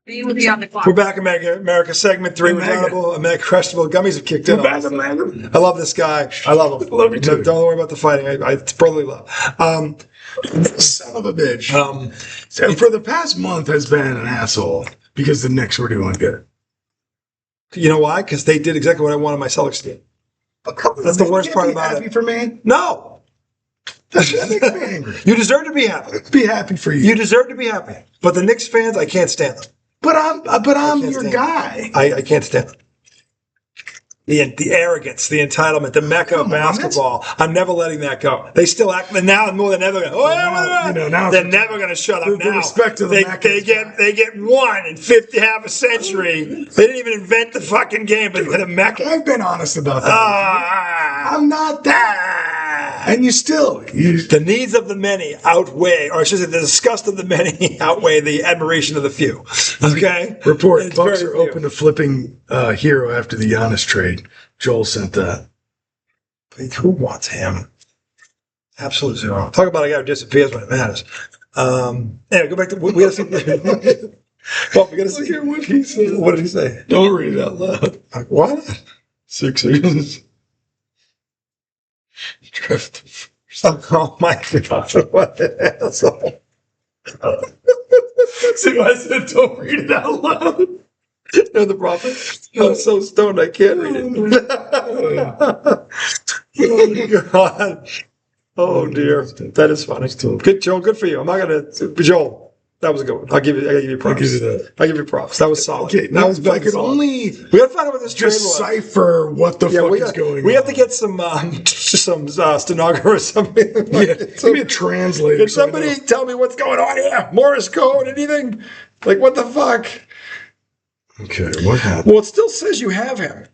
Be with you on the clock. We're back in America segment 3. America Crushable Gummies have kicked in. We're back in America. I love this guy. I love him. Love you too. Don't worry about the fighting. It's brotherly love. Son of a bitch. For the past month has been an asshole because the Knicks were doing good. You know why? Because they did exactly what I wanted my Celtics to do. That's the worst part about happy it. For me? No. That makes me angry. You deserve to be happy. Be happy for you. You deserve to be happy. But the Knicks fans, I can't stand them. But I'm your guy. I can't stand them. The arrogance, the entitlement, the mecca of basketball. I'm never letting that go. They still act now more than ever. They're never going to shut up now. Respect to the they get one in half a century. They didn't even invent the fucking game, but the mecca. I've been honest about that. I'm not that. And you still. The needs of the many outweigh, or I should say, the disgust of the many outweigh the admiration of the few. Okay? Report. Bucks are open to flipping Hero after the Giannis trade. Joel sent that. Who wants him? Absolute zero. Talk about a guy who disappears when it matters. Anyway, go back to we got to see. Well, we got to see what he said. What did he say? Don't read it out loud. What? Sixers. Drift. Oh my God! What an asshole! See, I said don't read it out loud. You know the problem? I'm so stoned I can't read it. Oh God! Oh dear, that is funny. Good, Joel. Good for you. I'm not gonna, Joel. That was a good one. I give you props. I'll give you that. I give you props. That was solid. Okay, that was if I could solid. only We got to find out what this trade was. decipher what the fuck is going on. We have to get some stenographer or something. Give me a translator. Can somebody tell me what's going on here? Morse code? Anything? Like what the fuck? Okay, what happened? Well, it still says you have him.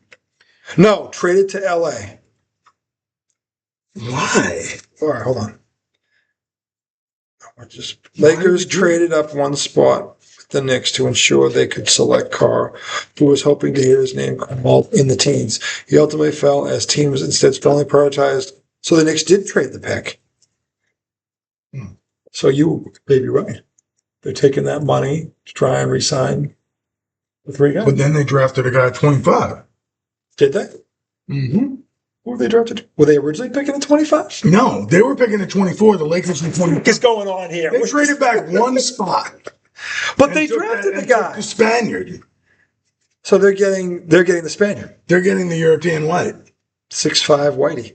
No, traded to LA. Why? All right, hold on. Lakers traded up one spot with the Knicks to ensure they could select Carr, who was hoping to hear his name called in the teens. He ultimately fell as teams instead strongly prioritized. So the Knicks did trade the pick. So you may be right. They're taking that money to try and re-sign the 3 guys. But then they drafted a guy at 25. Did they? Mm-hmm. Who were they drafted? Were they originally picking at 25? No, they were picking at 24. The Lakers in 20. What's going on here? They traded back one spot. But they drafted the guy. The Spaniard. So they're getting the Spaniard. They're getting the European white. 6'5" Whitey.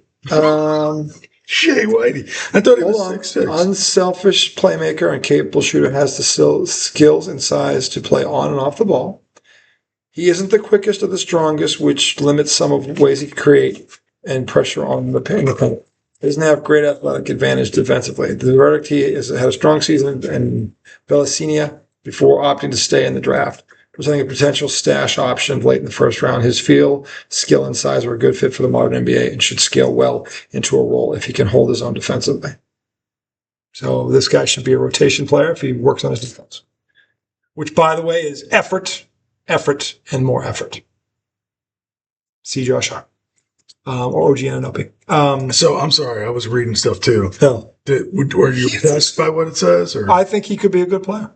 Shea Whitey. I thought he was 6'6". Unselfish playmaker and capable shooter, has the skills and size to play on and off the ball. He isn't the quickest or the strongest, which limits some of the ways he can create and pressure on the paint. He doesn't have great athletic advantage defensively. The verdict, he had a strong season in Bellicinia before opting to stay in the draft, presenting a potential stash option late in the first round. His feel, skill, and size were a good fit for the modern NBA and should scale well into a role if he can hold his own defensively. So this guy should be a rotation player if he works on his defense, which, by the way, is effort, and more effort. See Josh Hart. Or OG Anunoby. So I'm sorry, I was reading stuff too. No. Were you impressed by what it says? Or? I think he could be a good player.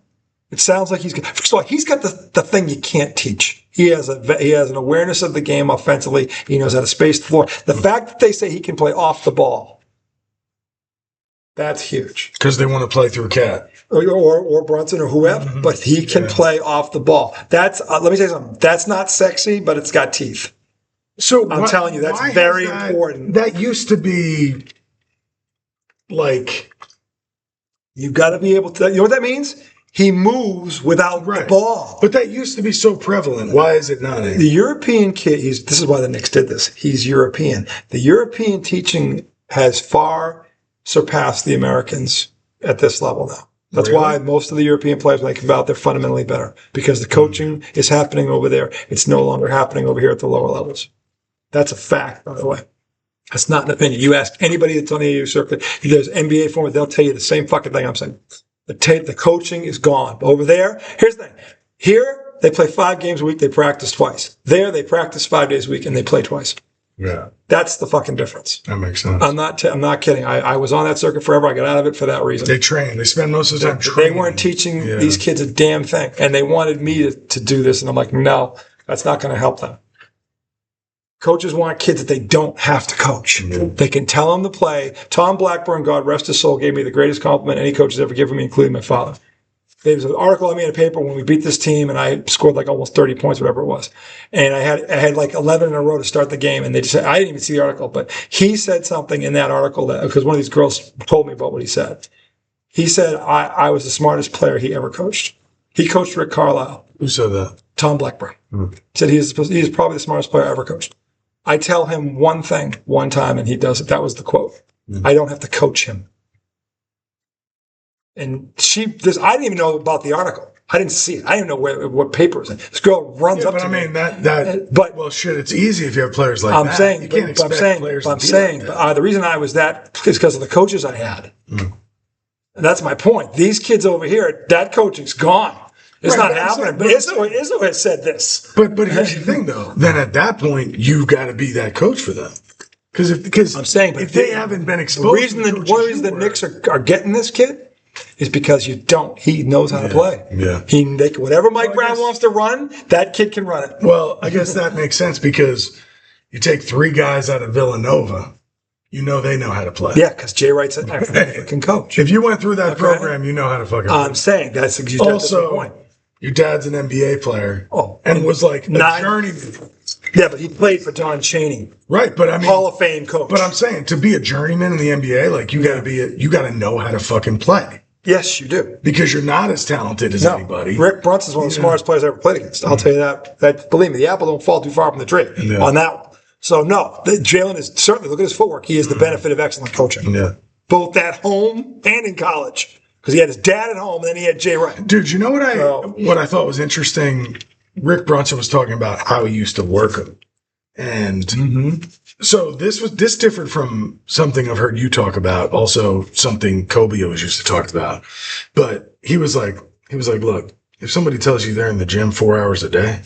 It sounds like he's good. First of all, he's got the thing you can't teach. He has an awareness of the game offensively. He knows how to space the floor. The fact that they say he can play off the ball, that's huge. Because they want to play through Cat. Or Brunson or whoever, but he can play off the ball. That's let me tell you something. That's not sexy, but it's got teeth. So I'm telling you, that's very important. That used to be like, you've got to be able to. You know what that means? He moves without the ball. But that used to be so prevalent. Why is it not? The European kid. This is why the Knicks did this. He's European. The European teaching has far surpassed the Americans at this level now. That's why most of the European players, when they come out, they're fundamentally better because the coaching is happening over there. It's no longer happening over here at the lower levels. That's a fact, by the way. That's not an opinion. You ask anybody that's on the AU circuit, if there's NBA format, they'll tell you the same fucking thing I'm saying. The coaching is gone. Over there, here's the thing. Here, they play 5 games a week. They practice twice. There, they practice 5 days a week and they play twice. Yeah. That's the fucking difference. That makes sense. I'm not kidding. I was on that circuit forever. I got out of it for that reason. They train. They spend most of the time They training. weren't teaching these kids a damn thing. And they wanted me to do this. And I'm like, no, that's not going to help them. Coaches want kids that they don't have to coach. Mm-hmm. They can tell them to play. Tom Blackburn, God rest his soul, gave me the greatest compliment any coach has ever given me, including my father. There was an article I made in a paper when we beat this team, and I scored like almost 30 points, whatever it was. And I had like 11 in a row to start the game, and they just said, I didn't even see the article, but he said something in that article that, because one of these girls told me about what he said. He said, I was the smartest player he ever coached. He coached Rick Carlisle. Who said that? Tom Blackburn. He said he is probably the smartest player I ever coached. I tell him one thing one time, and he does it. That was the quote. I don't have to coach him. And I didn't even know about the article. I didn't see it. I didn't know what papers. This girl runs up to me. Well, shit, it's easy if you have players like that. You can't expect players to be like that. The reason I was that is because of the coaches I had. And that's my point. These kids over here, that coaching's gone. It's not happening. But Izzo has said this. But here's the thing, though. Then at that point, you've got to be that coach for them. Because I'm saying, if they haven't been exposed, one reason the Knicks are getting this kid is because he knows how to play. Yeah. Whatever Mike Brown wants to run, that kid can run it. Well, I guess that makes sense because you take 3 guys out of Villanova, they know how to play. Yeah, because Jay Wright's an fucking coach. If you went through that program, you know how to fucking play. I'm saying that's the point. Your dad's an NBA player. Oh, and was like a journeyman. Yeah, but he played for Don Chaney. Right, but I mean, Hall of Fame coach. But I'm saying to be a journeyman in the NBA, like you got to know how to fucking play. Yes, you do. Because you're not as talented as anybody. Rick Brunson's one of the smartest players I ever played against. I'll tell you that. Believe me, the apple don't fall too far from the tree on that one. So no, Jalen is certainly, look at his footwork. He is the benefit of excellent coaching. Yeah. Both at home and in college. Because he had his dad at home, and then he had Jay Wright. Dude, you know what I thought was interesting? Rick Brunson was talking about how he used to work him. And so this differed from something I've heard you talk about, also something Kobe always used to talk about. But he was like, look, if somebody tells you they're in the gym 4 hours a day,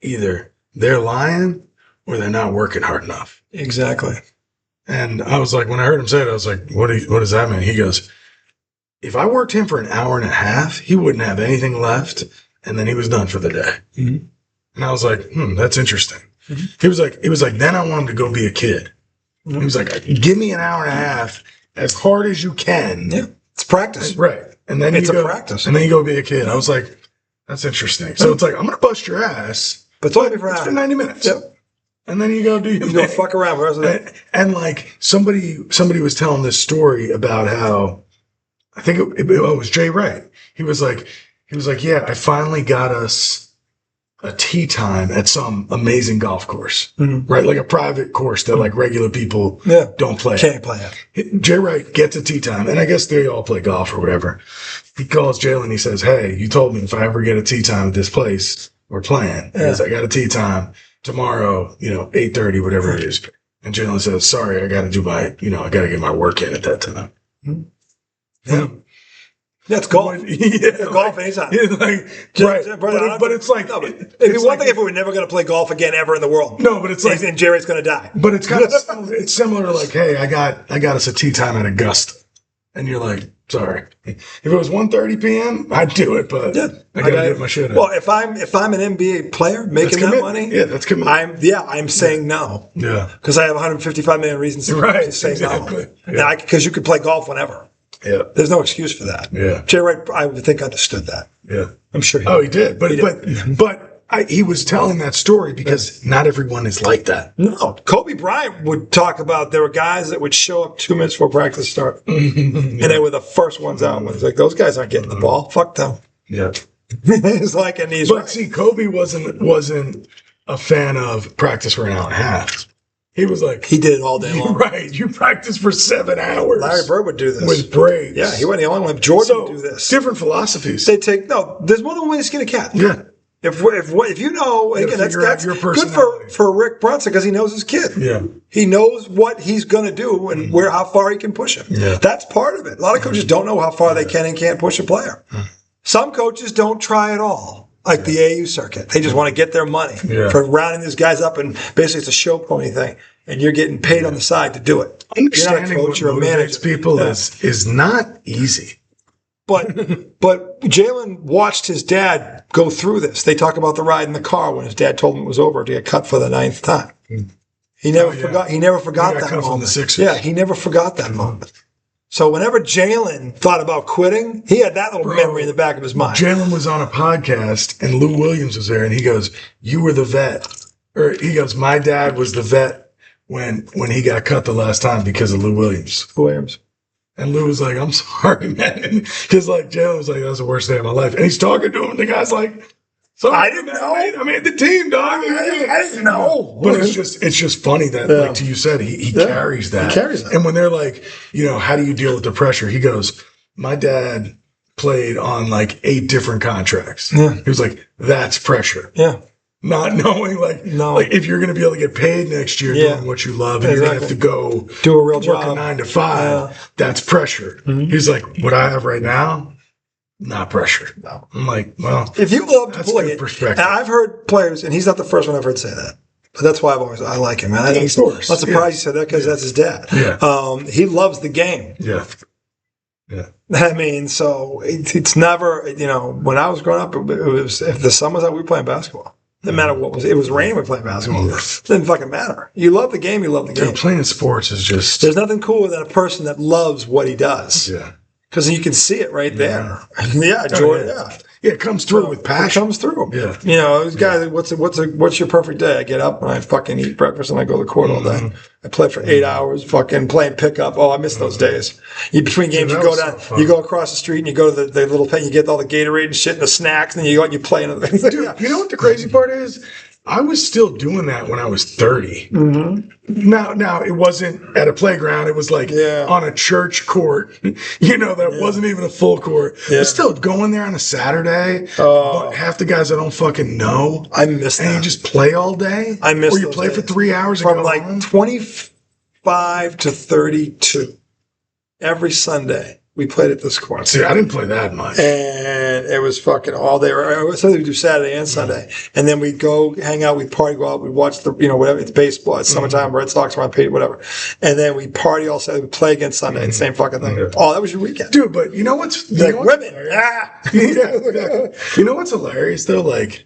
either they're lying or they're not working hard enough. Exactly. And I was like, when I heard him say it, I was like, what does that mean? He goes, if I worked him for an hour and a half, he wouldn't have anything left, and then he was done for the day. Mm-hmm. And I was like, that's interesting. Mm-hmm. He was like, then I want him to go be a kid. Mm-hmm. He was like, give me an hour and a half as hard as you can. Yeah, it's practice. Right. And then it's practice. And then you go be a kid. I was like, that's interesting. So it's like, I'm going to bust your ass. But it's only for 90 minutes. Yep. And then you go do your thing. You go fuck around the rest of the day. And like somebody was telling this story about how, I think it was Jay Wright. He was like, yeah, I finally got us a tee time at some amazing golf course, right? Like a private course that like regular people don't play. Can't play it. Jay Wright gets a tee time, and I guess they all play golf or whatever. He calls Jalen. He says, hey, you told me if I ever get a tee time at this place, we're playing. He goes, I got a tee time tomorrow, 8:30, whatever it is. And Jalen says, sorry, I got to do I got to get my work in at that time. Mm-hmm. Yeah. That's golf. Golf anytime. But it's like, it'd be one thing if we were never going to play golf again ever in the world. No, but it's like, and Jerry's going to die. But it's kind of it's similar to like, hey, I got us a tee time at Augusta, and you're like, sorry, if it was 1:30 p.m., I'd do it, but I got to get my shit out. Well, if I'm an NBA player making that money, that's commitment. I'm saying no. Yeah, because I have 155 million reasons to say no. Because you could play golf whenever. Yeah, there's no excuse for that. Yeah, Jay Wright, I would think understood that. Yeah, I'm sure. He did. But he was telling that story because not everyone is like that. No, Kobe Bryant would talk about there were guys that would show up 2 minutes before practice start, and they were the first ones out. He's like, those guys aren't getting the ball. Fuck them. Yeah, it's like, and he's. But see, Kobe wasn't a fan of practice for an hour and a half. He was like, he did it all day long. Right. You practice for 7 hours. Larry Bird would do this. With breaks. Yeah, he wasn't the only one. Jordan would do this. Different philosophies. There's more than one way to skin a cat. Yeah. If you know, again, that's your good for Rick Brunson because he knows his kid. Yeah. He knows what he's going to do and how far he can push him. Yeah. That's part of it. A lot of coaches don't know how far they can and can't push a player. Some coaches don't try at all. like the AU circuit. They just want to get their money for rounding these guys up, and basically it's a show pony thing, and you're getting paid on the side to do it. Understanding you're not a coach or a manager. People is not easy. But Jalen watched his dad go through this. They talk about the ride in the car when his dad told him it was over to get cut for the 9th time. He never forgot. He never forgot that moment. He never forgot that moment. So whenever Jalen thought about quitting, he had that little memory in the back of his mind. Jalen was on a podcast, and Lou Williams was there, and he goes, "You were the vet," or he goes, "My dad was the vet when he got cut the last time because of Lou Williams." And Lou was like, "I'm sorry, man," because like Jalen was like, "That was the worst day of my life," and he's talking to him, and the guy's like, "So I didn't know. I made the team, dog. I didn't know." But it's just funny that, like you said, he carries that. He carries that. And when they're like, how do you deal with the pressure? He goes, "My dad played on like 8 different contracts." Yeah. He was like, "That's pressure." Yeah. Not knowing like if you're going to be able to get paid next year doing what you love, and you're going to have to go do a real job, work a 9 to 5. That's pressure. He's like, "What I have right now, not pressure." No. I'm like, well, if you love to play it, and I've heard players, and he's not the first one I've heard say that, but that's why I like him, man. Of course. I'm not surprised you said that because that's his dad. Yeah. He loves the game. Yeah. Yeah. I mean, so it's never, when I was growing up, it was, if the sun was out, we were playing basketball. Didn't matter what was. It was raining, we were playing basketball. It didn't fucking matter. You love the game, you love the game. Playing sports is just... There's nothing cooler than a person that loves what he does. Yeah. Because you can see it right there. Yeah, Jordan. Yeah, it comes through with passion. It comes through. Yeah. Those guys, what's your perfect day? I get up and I fucking eat breakfast and I go to the court all day. I play for 8 hours, fucking playing pickup. Oh, I miss those days. Between games, you go down, you go across the street and you go to the little pen, you get all the Gatorade and shit and the snacks, and then you go and you play another thing. Dude, you know what the crazy part is? I was still doing that when I was 30. Now it wasn't at a playground. It was like on a church court, that wasn't even a full court. But still going there on a Saturday. Half the guys I don't fucking know. I miss that. And you just play all day? I miss Or you play for 3 hours from like 25 to 32. Every Sunday. We played at this court. See, I didn't play that much. And it was fucking all day. Something we do Saturday and Sunday. And then we'd go hang out, we'd party, go out, we'd watch whatever. It's baseball, it's summertime, Red Sox are on paid, whatever. And then we'd party all Saturday, we'd play again Sunday, the same fucking thing. Oh, that was your weekend. Dude, but you know what's... women. You know what's hilarious, though? Like...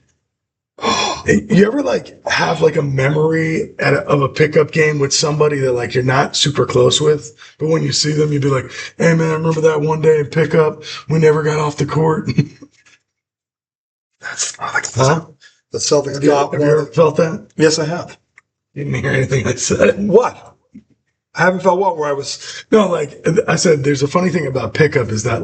You ever have a memory of a pickup game with somebody that you're not super close with, but when you see them, you'd be like, "Hey man, remember that one day in pickup we never got off the court?" That's the Celtics got. Have you ever felt that? Yes, I have. You didn't hear anything I said. What? I haven't felt what where I was. No, I said, there's a funny thing about pickup is that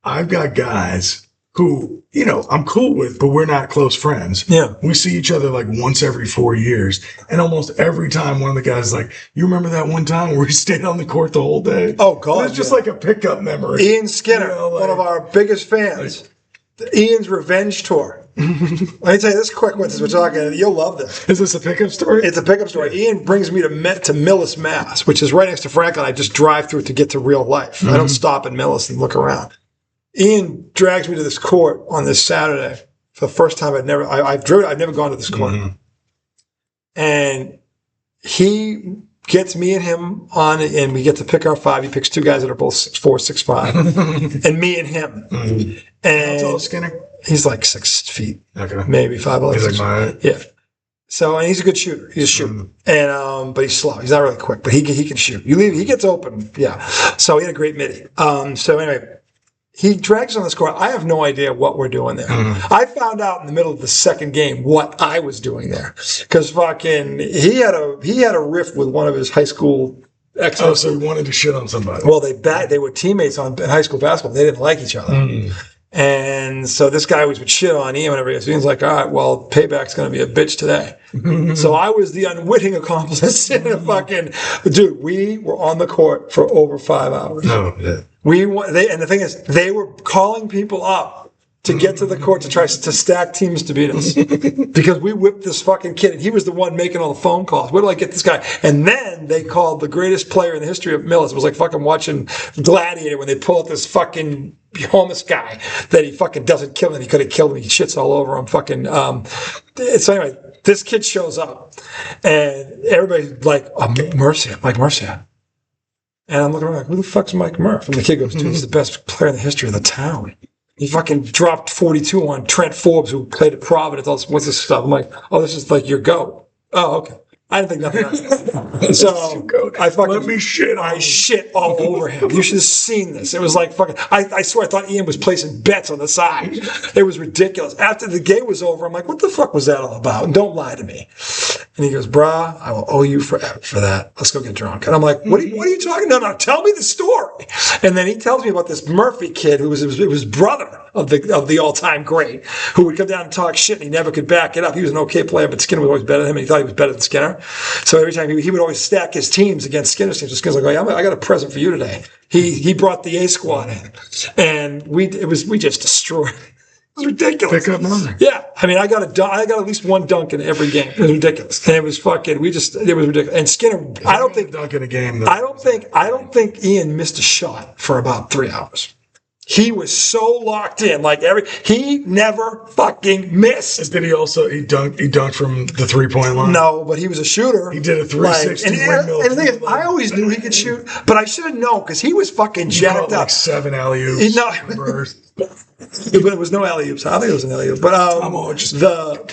I've got guys who, I'm cool with, but we're not close friends. Yeah. We see each other once every 4 years. And almost every time one of the guys is like, "You remember that one time where we stayed on the court the whole day?" Oh, God. It's just like a pickup memory. Ian Skinner, one of our biggest fans. Ian's Revenge Tour. Let me tell you this quick one since we're talking. You'll love this. Is this a pickup story? It's a pickup story. Ian brings me to Millis, Mass, which is right next to Franklin. I just drive through it to get to real life. I don't stop in Millis and look around. Ian drags me to this court on this Saturday for the first time. I've never gone to this court. And he gets me and him on, and we get to pick our 5. He picks 2 guys that are both 6'4", 6'5", and me and him. And how tall is Skinner? He's like 6 feet, okay, maybe 5'11". He's like my height. Yeah. So, and he's a good shooter. He's a shooter. And, but he's slow. He's not really quick, but he can shoot. He gets open. Yeah. So he had a great midi. So anyway, he drags on this court. I have no idea what we're doing there. I found out in the middle of the second game what I was doing there. Cause fucking, he had a riff with one of his high school ex. Oh, so he wanted to shit on somebody. Well, they were teammates in high school basketball. They didn't like each other. And so this guy would shit on Ian whenever he was like, "All right, well, payback's going to be a bitch today." So I was the unwitting accomplice in a fucking... Dude, we were on the court for over 5 hours. No, yeah. And the thing is, they were calling people up to get to the court to try to stack teams to beat us. Because we whipped this fucking kid, and he was the one making all the phone calls. Where do I get this guy? And then they called the greatest player in the history of Millis. It was like fucking watching Gladiator when they pull out this fucking homeless guy that he fucking doesn't kill him. He could have killed him. He shits all over him. Fucking. So anyway, this kid shows up, and everybody's like, Mike Mercia. And I'm looking around like, who the fuck's Mike Murph? And the kid goes, dude, he's the best player in the history of the town. He fucking dropped 42 on Trent Forbes, who played at Providence. What's this stuff? I'm like, oh, this is like your GOAT. Oh, okay. I didn't think nothing else. So I fucking I shit all over him. You should have seen this. It was like fucking. I swear I thought Ian was placing bets on the side. It was ridiculous. After the game was over, I'm like, what the fuck was that all about? And don't lie to me. And he goes, brah, I will owe you for that. Let's go get drunk. And I'm like, what are you talking? No, tell me the story. And then he tells me about this Murphy kid who was his brother of the all-time great, who would come down and talk shit, and he never could back it up. He was an okay player, but Skinner was always better than him, and he thought he was better than Skinner. So every time he would always stack his teams against Skinner's teams. So Skinner's like, oh, I got a present for you today. He brought the A squad in, and we just destroyed. It was ridiculous. Pick up nothing. Yeah, I mean, I got at least one dunk in every game. It was ridiculous, and it was fucking. It was ridiculous. And Skinner, I don't think dunk in a game. I don't think Ian missed a shot for about 3 hours. He was so locked in, he never fucking missed. Did he dunked from the 3-point line? No, but he was a shooter. He did a 360 windmill. And the thing is, I always knew he could shoot, but I should have known because he was fucking jacked up. Like 7 alley-oops. But it was no alley-oops. I don't think it was an alley-oop. But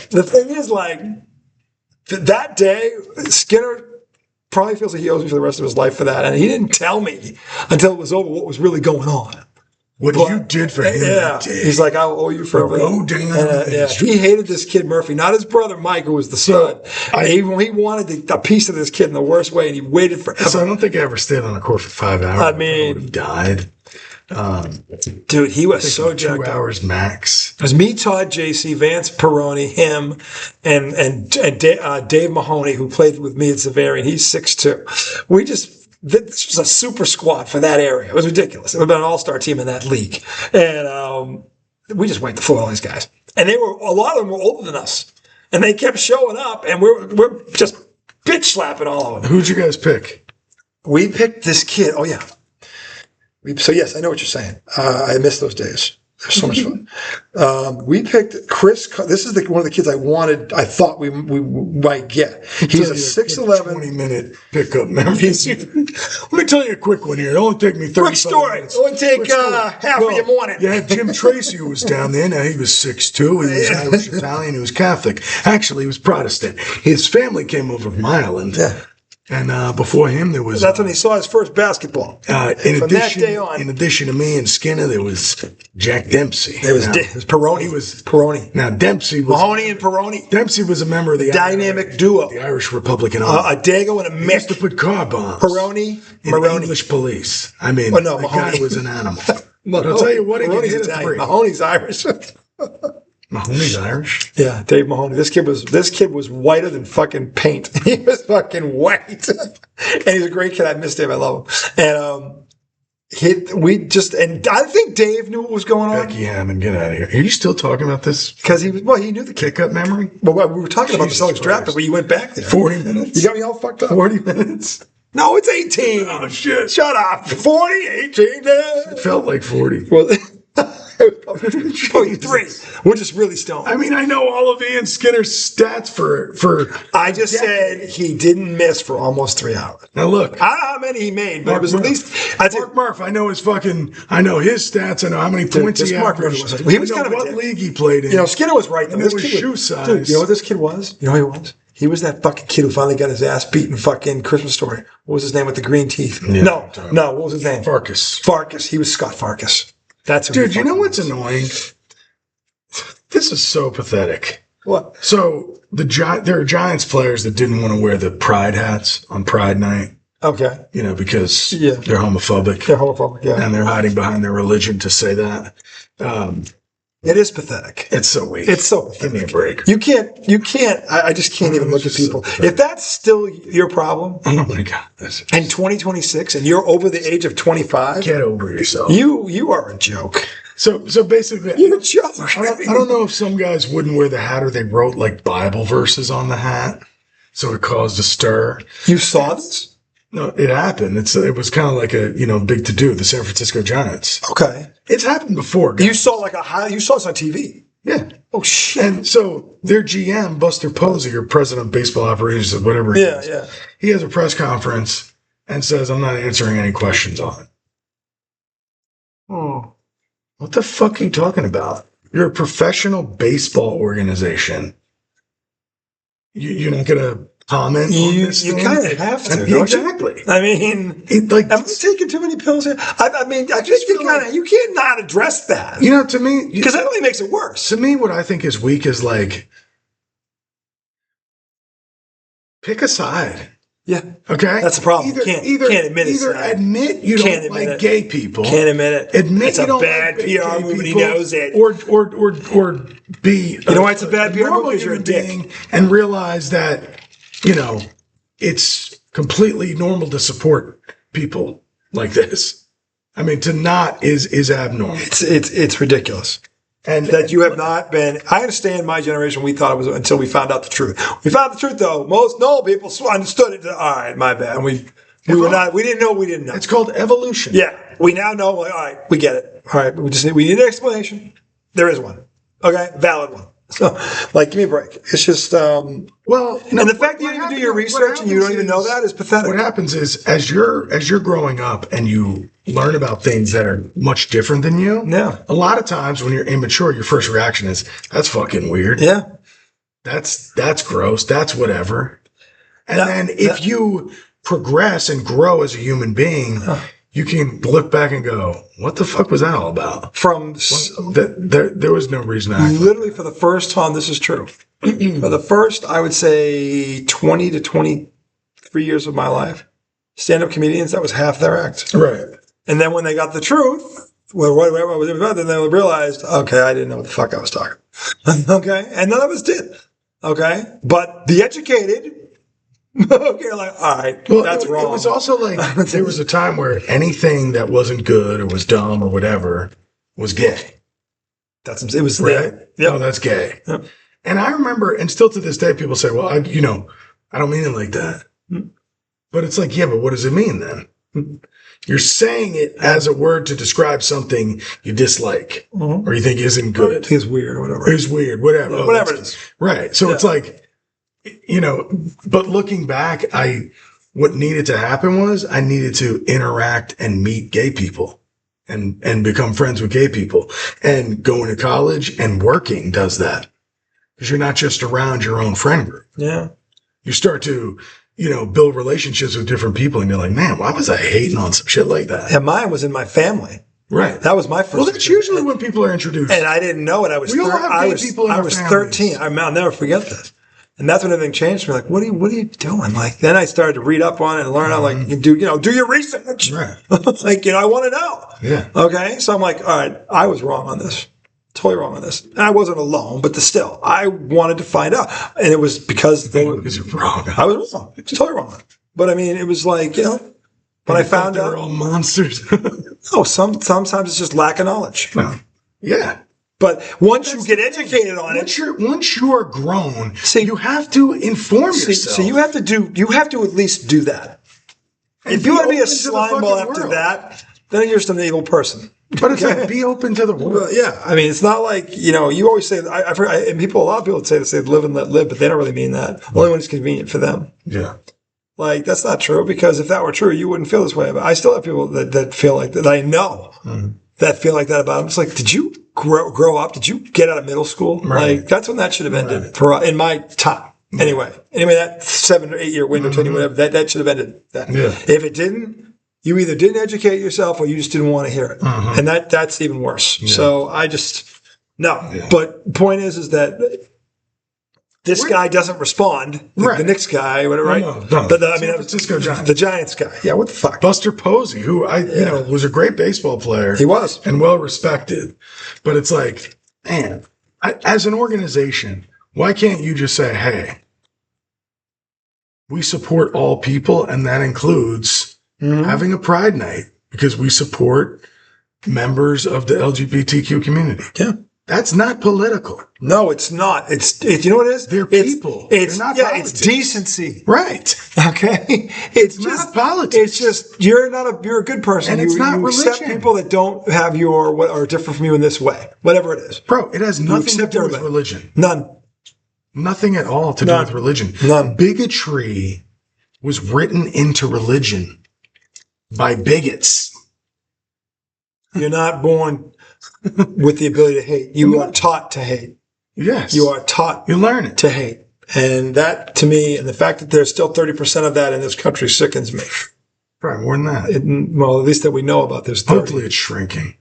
the thing is, that day, Skinner probably feels like he owes me for the rest of his life for that, and he didn't tell me until it was over what was really going on. What you did for him. Yeah. He's like, I'll owe you for everything. He hated this kid, Murphy, not his brother, Mike, who was the son. He wanted a piece of this kid in the worst way, and he waited forever. So I don't think I ever stayed on a court for 5 hours. I mean, I would have died. Dude, he was so jacked up. 2 hours max. It was me, Todd, JC, Vance Peroni, him, and Dave Mahoney, who played with me at Zavarian. He's 6'2". This was a super squad for that area. It was ridiculous. It would have been an all-star team in that league. And we just wiped the floor with all these guys. And a lot of them were older than us. And they kept showing up, and we're just bitch slapping all of them. Who'd you guys pick? We picked this kid. Oh, yeah. So, yes, I know what you're saying. I miss those days. They're so much fun. We picked Chris. This is one of the kids I thought we might get. He's a 6'11". 20-minute pickup memories. Let me tell you a quick one here. It only take me 30 quick story. minutes. It only take half of your morning. Yeah, Jim Tracy who was down there. Now, he was 6'2". He was Irish Italian. He was Catholic. Actually, he was Protestant. His family came over from Ireland. Yeah. And before him, there was... That's when he saw his first basketball. From that day on. In addition to me and Skinner, there was Jack Dempsey. It was Peroni. Peroni. Now, Dempsey was... Mahoney and Peroni. Dempsey was a member of the... Dynamic duo. The Irish Republican Army. A Dago and a Mick. He used to put car bombs. Peroni. In English police. I mean, the guy was an animal. But I'll tell you what, he can hit a three. Mahoney's Irish. Mahoney's Irish? Yeah, Dave Mahoney. This kid was whiter than fucking paint. He was fucking white. And he's a great kid. I miss Dave. I love him. And I think Dave knew what was going on. Becky Hammond, get out of here. Are you still talking about this? Because he knew the kick-up memory? Well, we were talking about the Celtics draft, but you went back there. 40 minutes. You got me all fucked up. 40 minutes. No, it's 18. Oh, shit. Shut up. 40, 18. It felt like 40. Well, probably 3. We're just really stoned. I mean, I know all of Ian Skinner's stats for I just said he didn't miss for almost 3 hours. Now look, I don't know how many he made, but it was at least. Mark Murph, I know his stats. I know how many points he averaged. He was kind of what league he played in. You know, Skinner was right. And this was shoe size. Dude, you know what this kid was? You know who he was? He was that fucking kid who finally got his ass beat in fucking Christmas Story. What was his name with the green teeth? Yeah, no. What was his name? Farkas. He was Scott Farkas. That's who. Dude, you know what's annoying? This is so pathetic. What? So there are Giants players that didn't want to wear the Pride hats on Pride Night. Okay. You know, because they're homophobic. They're homophobic, yeah. And they're hiding behind their religion to say that. It is pathetic. It's so weak. It's so pathetic. Give me a break. You can't, I just can't even look at people. If that's still your problem. Oh my God. In 2026 and you're over the age of 25. Get over yourself. You are a joke. So basically, You're a joke. I don't know if some guys wouldn't wear the hat or they wrote like Bible verses on the hat, so it caused a stir. You saw this? No, it happened. It was kind of like a big to do. The San Francisco Giants. Okay. It's happened before. Guys. You saw you saw this on TV. Yeah. Oh shit. And so their GM, Buster Posey, or president of baseball operations, or whatever. Yeah. He has a press conference and says, "I'm not answering any questions on it." Oh. What the fuck are you talking about? You're a professional baseball organization. You're not going to comment on this You thing? kind of have to, don't exactly. you? I mean, am I taking too many pills here? I mean, I just you can't not address that. You know, to me, because that only makes it worse. To me, what I think is weak is like, pick a side. Yeah. Okay. That's the problem. Can't admit it. Either admit you don't like gay people. Can't admit it. Admit it's you don't bad like PR move, and he knows it. Or be. You know why it's a bad PR move? Because you're a dick. And realize that, it's completely normal to support people like this. I mean, to not is abnormal. It's ridiculous. And that you have not been. I understand my generation. We thought it was until we found out the truth. We found the truth, though. Most normal people understood it. All right, my bad. And we were not. We didn't know. We didn't know. It's called evolution. Yeah, we now know. Like, all right, we get it. All right, we need an explanation. There is one. Okay, valid one. So, give me a break. It's just, and the fact that you didn't do your research and you don't even know that is pathetic. What happens is, as you're growing up and you learn about things that are much different than you, a lot of times when you're immature, your first reaction is, that's fucking weird. Yeah. That's gross. That's whatever. And then if you progress and grow as a human being, you can look back and go, what the fuck was that all about? There was no reason to act literally for the first time, this is true. For the first, I would say, 20 to 23 years of my life, stand-up comedians, that was half their act. Right. And then when they got the truth, whatever was about, then they realized, okay, I didn't know what the fuck I was talking. Okay? And none of us did. Okay? But the educated... okay, all right, that's wrong. It was also there was a time where anything that wasn't good or was dumb or whatever was gay. It was right. Yeah, that's gay. Yep. And I remember, and still to this day, people say, "Well, I don't mean it like that." But it's like, yeah, but what does it mean then? You're saying it as a word to describe something you dislike or you think isn't good. It's weird or whatever. It's weird, whatever. Yeah, whatever it is. Right. So it's like. But looking back, what needed to happen was I needed to interact and meet gay people and become friends with gay people. And going to college and working does that. Because you're not just around your own friend group. Yeah. You start to, build relationships with different people and you're like, man, why was I hating on some shit like that? And mine was in my family. Right. That was my first. Well, that's usually when people are introduced. And I didn't know it. I was 13. I'll never forget this. And that's when everything changed for me. Like, what are you doing? Then I started to read up on it and learn how, do your research. Right. I want to know. Yeah. Okay. So I'm like, all right, I was wrong on this. Totally wrong on this. And I wasn't alone, but still, I wanted to find out. And it was because you're wrong. I was wrong. Totally wrong. But I mean, it was when I found out. They're all monsters. No, sometimes it's just lack of knowledge. Yeah. But once you get educated on once you are grown, you have to inform yourself. So you have to at least do that. If you want to be a slimeball after that, then you're just an evil person. But it's like, be open to the world. Yeah. I mean, it's not like, you always say, I've heard, and a lot of people say this, they live and let live, but they don't really mean that. Only when it's convenient for them. Yeah. That's not true, because if that were true, you wouldn't feel this way. But I still have people that feel like that I know that feel like that about them. It's like, did you grow up? Did you get out of middle school? Right. That's when that should have ended in my time. Anyway, that 7 or 8 year window, 10 whatever, that should have ended. If it didn't, you either didn't educate yourself or you just didn't want to hear it. And that's even worse. Yeah. So I just, no. Yeah. But point is that this guy doesn't respond. The Knicks guy, whatever, right? No. San Francisco Giants. The Giants guy. Yeah, what the fuck? Buster Posey, who was a great baseball player. He was. And well respected. But it's like, man, as an organization, why can't you just say, hey, we support all people, and that includes having a pride night, because we support members of the LGBTQ community. Yeah. That's not political. No, it's not. It's you know what it is? They're people. It's They're not yeah, politics. it's decency. Right. Okay. It's just not politics. It's just you're a good person. And it's not you accept religion. people that don't have what are different from you in this way. Whatever it is. Bro, it has nothing to accept do with everybody. religion. None. Nothing at all to do None. with religion. None. Bigotry was written into religion by bigots. You're not born with the ability to hate. You are taught to hate. Yes. You are taught You learn it. to hate. And that, to me, and the fact that there's still 30% of that in this country sickens me. Probably more than that. Well, at least that we know about. There's 30. Hopefully it's shrinking.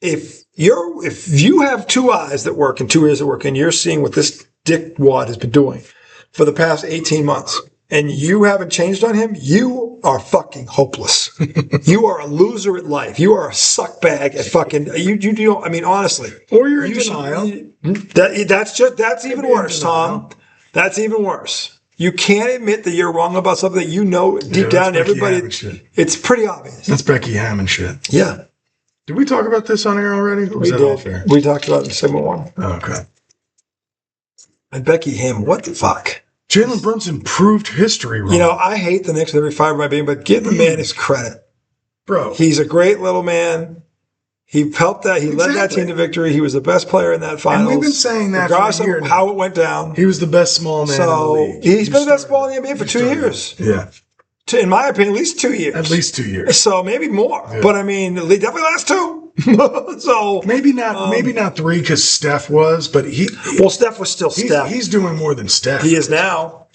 If you have two eyes that work and two ears that work, and you're seeing what this dickwad has been doing for the past 18 months, and you haven't changed on him, you are fucking hopeless. You are a loser at life. You are a suckbag at fucking. You don't. I mean, honestly. Or you're in denial. That's even worse, Tom. That's even worse. You can't admit that you're wrong about something that you know deep down. Becky Everybody, Hammond shit. it's pretty obvious. That's Becky Hammond shit. Yeah, Did we talk about this on air already? Or was that off air? We talked about it in segment 1. Oh, okay. And Becky Hammond, what the fuck? Jalen Brunson proved history wrong. You know, I hate the Knicks with every fiber of my being, but give the man his credit. Bro. He's a great little man. He helped that. He led that team to victory. He was the best player in that finals. And we've been saying that regardless for a year of now. how it went down. He was the best small man in the league. He's been the best ball in the NBA for 2 years. Yeah. In my opinion, at least 2 years. At least 2 years. So maybe more. Yeah. But I mean, definitely last 2. So maybe not 3 because Steph was, but Steph was still Steph. He's doing more than Steph. He is now.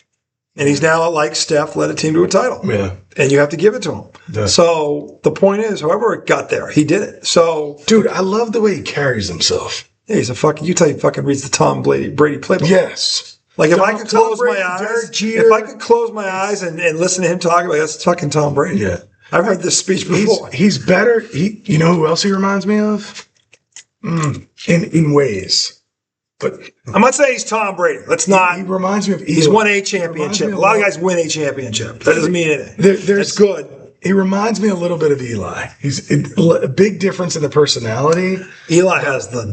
And he's now, like Steph, led a team to a title. Yeah. And you have to give it to him. Yeah. So the point is, however it got there, he did it. So, dude, I love the way he carries himself. Yeah, he's a fucking, you tell he fucking reads the Tom Brady playbook. Yes. Like if I could close Brady, my eyes, Jeter. if I could close my eyes and listen to him talk about that's fucking Tom Brady. Yeah. I've heard this speech before. He's better. You know who else he reminds me of? In ways. But I'm not saying he's Tom Brady. Let's not. He remards me of Eli. He's won a championship. A lot of guys win a championship. That doesn't mean anything. That's good. He reminds me a little bit of Eli. He's a big difference in the personality. Eli has but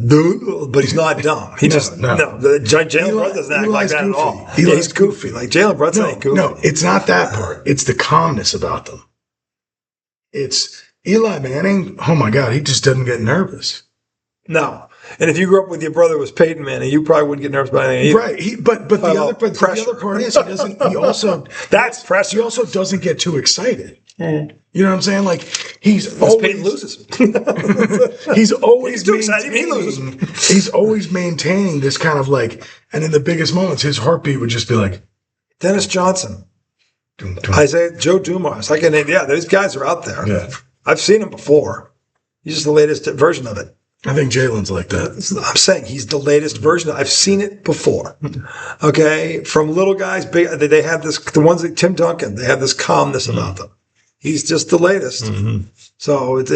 he's not dumb. He Jalen Brunson doesn't act like that goofy. at all. He's goofy. Like Jalen Brunson ain't goofy. No, it's not that part. It's the calmness about them. It's Eli Manning. Oh my God, he just doesn't get nervous. No. And if you grew up with your brother who was Peyton Manning, you probably wouldn't get nervous about anything either. Right. But the other part is that's pressure. He also doesn't get too excited. You know what I'm saying? Like Peyton loses. He's always too excited. He loses. He's always maintaining this kind of like, and in the biggest moments, his heartbeat would just be like Dennis Johnson, Joe Dumars. These guys are out there. Yeah. I've seen him before. He's just the latest version of it. I think Jalen's like that. I'm saying he's the latest version. I've seen it before. Okay, from little guys, big. They have this. The ones like Tim Duncan, they have this calmness about them. He's just the latest. Mm-hmm. So Big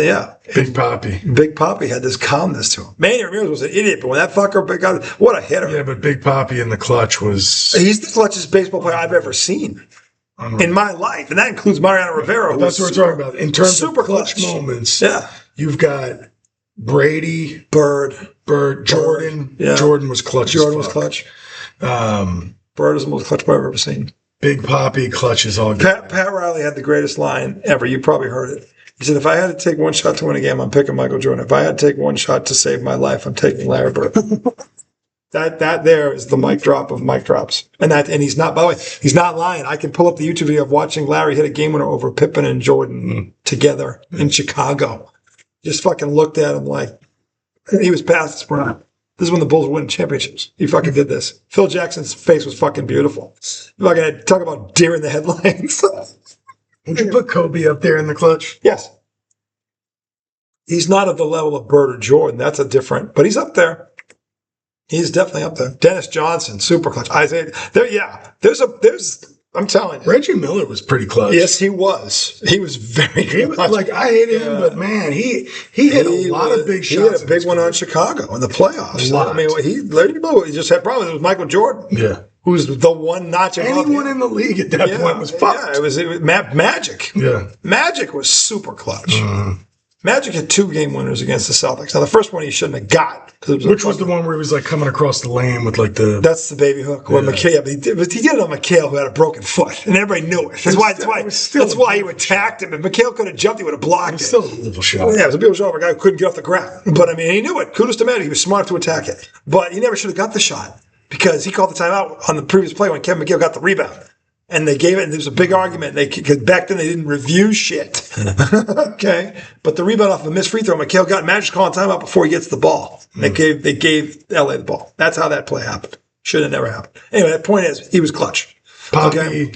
Papi. Big Papi had this calmness to him. Manny Ramirez was an idiot, but when that fucker got, what a hitter! Yeah, but Big Papi in the clutch was. He's the clutchest baseball player I've ever seen. In my life, and that includes Mariano Rivera. That's what we're talking about. In terms of clutch moments, you've got Brady, Bird, Jordan. Yeah. Jordan was clutch. Bird is the most clutch player I've ever seen. Big Papi clutches all good. Pat Riley had the greatest line ever. You probably heard it. He said, if I had to take one shot to win a game, I'm picking Michael Jordan. If I had to take one shot to save my life, I'm taking Larry Bird. That there is the mic drop of mic drops. And he's not, by the way, he's not lying. I can pull up the YouTube video of watching Larry hit a game winner over Pippen and Jordan together in Chicago. Just fucking looked at him like he was past his prime. This is when the Bulls were winning championships. He fucking did this. Phil Jackson's face was fucking beautiful. Fucking talk about deer in the headlines. Would you put Kobe up there in the clutch? Yes. He's not at the level of Bird or Jordan. That's a different, but he's up there. He's definitely up there. Dennis Johnson, super clutch. Isaiah, I'm telling you. Reggie Miller was pretty clutch. Yes, he was. He was very clutch. Like, I hated him, but man, he hit a lot of big shots. He had a big one on Chicago in the playoffs. A lot. I mean, he just had problems with Michael Jordan. Yeah. Who's the one notch above anyone in the league at that point was fucked. Yeah, it was Magic. Yeah. Magic was super clutch. Magic had 2 game winners against the Celtics. Now, the first one he shouldn't have got. Which was the one where he was like coming across the lane with like the... That's the baby hook. Where McHale, but he did it on McHale, who had a broken foot, and everybody knew it. That's why he attacked him. If McHale could have jumped, he would have blocked it. Still a little shot. Yeah, it was a beautiful shot of a guy who couldn't get off the ground. But, I mean, he knew it. Kudos to Magic. He was smart to attack it. But he never should have got the shot because he called the timeout on the previous play when Kevin McHale got the rebound. And they gave it, and there was a big argument. Because back then they didn't review shit. Okay? But the rebound off a missed free throw, McHale got Magic's calling timeout before he gets the ball. They gave LA the ball. That's how that play happened. Should have never happened. Anyway, the point is, he was clutch. Poppy,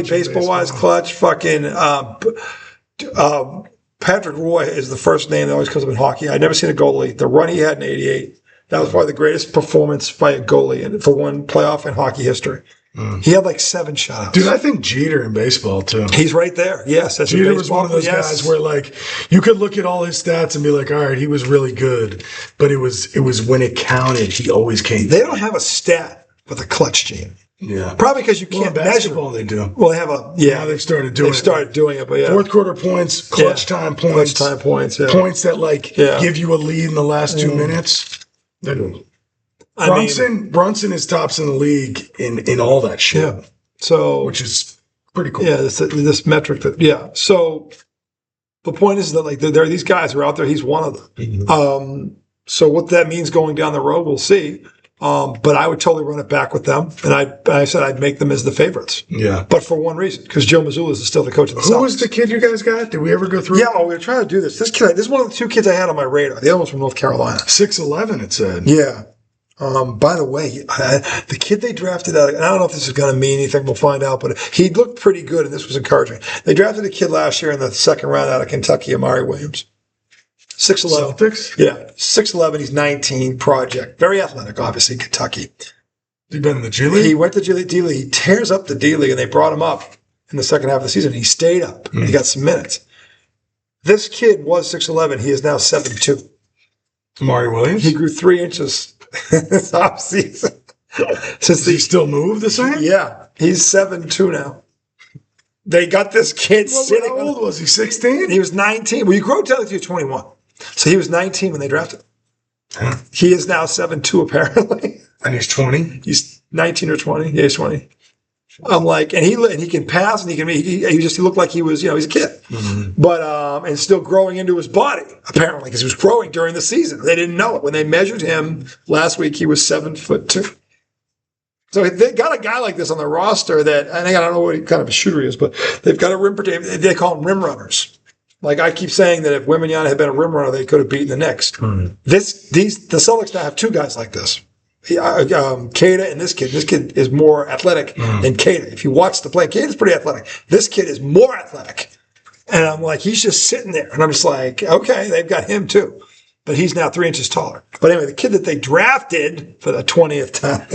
baseball-wise, clutch. Fucking Patrick Roy is the first name that always comes up in hockey. I'd never seen a goalie. The run he had in '88, that was probably the greatest performance by a goalie for one playoff in hockey history. He had like 7 shutouts. Dude, I think Jeter in baseball, too. He's right there. Yes. That's Jeter was one of those guys where, like, you could look at all his stats and be like, all right, he was really good. But it was when it counted, he always came. They don't have a stat with a clutch gene. Yeah. Probably because you can't measure. They do. Well, they have a, Now they've started doing it. But yeah. Fourth quarter points, clutch time points. Points that, like, give you a lead in the last 2 minutes. They do. Brunson is tops in the league in all that shit. Yeah. So, which is pretty cool. Yeah, this metric So the point is that like there are these guys who are out there. He's one of them. Mm-hmm. So what that means going down the road, we'll see. But I would totally run it back with them, and I said I'd make them as the favorites. Yeah. But for one reason, because Joe Mazzulla is still the coach of the Celtics. Who was the kid you guys got? Did we ever go through? Yeah, we were trying to do this. This is one of the 2 kids I had on my radar. The other one's from North Carolina. 6'11", it said. Yeah. By the way, the kid they drafted out, and I don't know if this is going to mean anything, we'll find out, but he looked pretty good, and this was encouraging. They drafted a kid last year in the 2nd round out of Kentucky, Amari Williams. 6'11". Celtics? Yeah, 6'11", he's 19, project. Very athletic, obviously, Kentucky. He been in the G League? He went to D League. He tears up the D League, and they brought him up in the second half of the season. He stayed up. He got some minutes. This kid was 6'11". He is now 7'2". Amari Williams? He grew 3 inches this offseason. Does he still move the same? Yeah. He's 7'2" now. They got this kid sitting. How old was he? 16? He was 19. Well, you grow technically to 21. So he was 19 when they drafted him. Huh? He is now 7'2", apparently. And he's 20? He's 19 or 20. Yeah, he's 20. I'm like, and he can pass, and he looked like he was, he's a kid. Mm-hmm. But, and still growing into his body, apparently, because he was growing during the season. They didn't know it. When they measured him last week, he was 7'2". So they got a guy like this on the roster that, I don't know what kind of a shooter he is, but they've got a rim protector. They call them rim runners. Like I keep saying that if Wembanyama had been a rim runner, they could have beaten the Knicks. Mm-hmm. The Celtics now have 2 guys like this. Kata and this kid. This kid is more athletic than Kata. If you watch the play, Kata's pretty athletic. This kid is more athletic. And I'm like, he's just sitting there. And I'm just like, okay, they've got him too. But he's now 3 inches taller. But anyway, the kid that they drafted for the 20th time.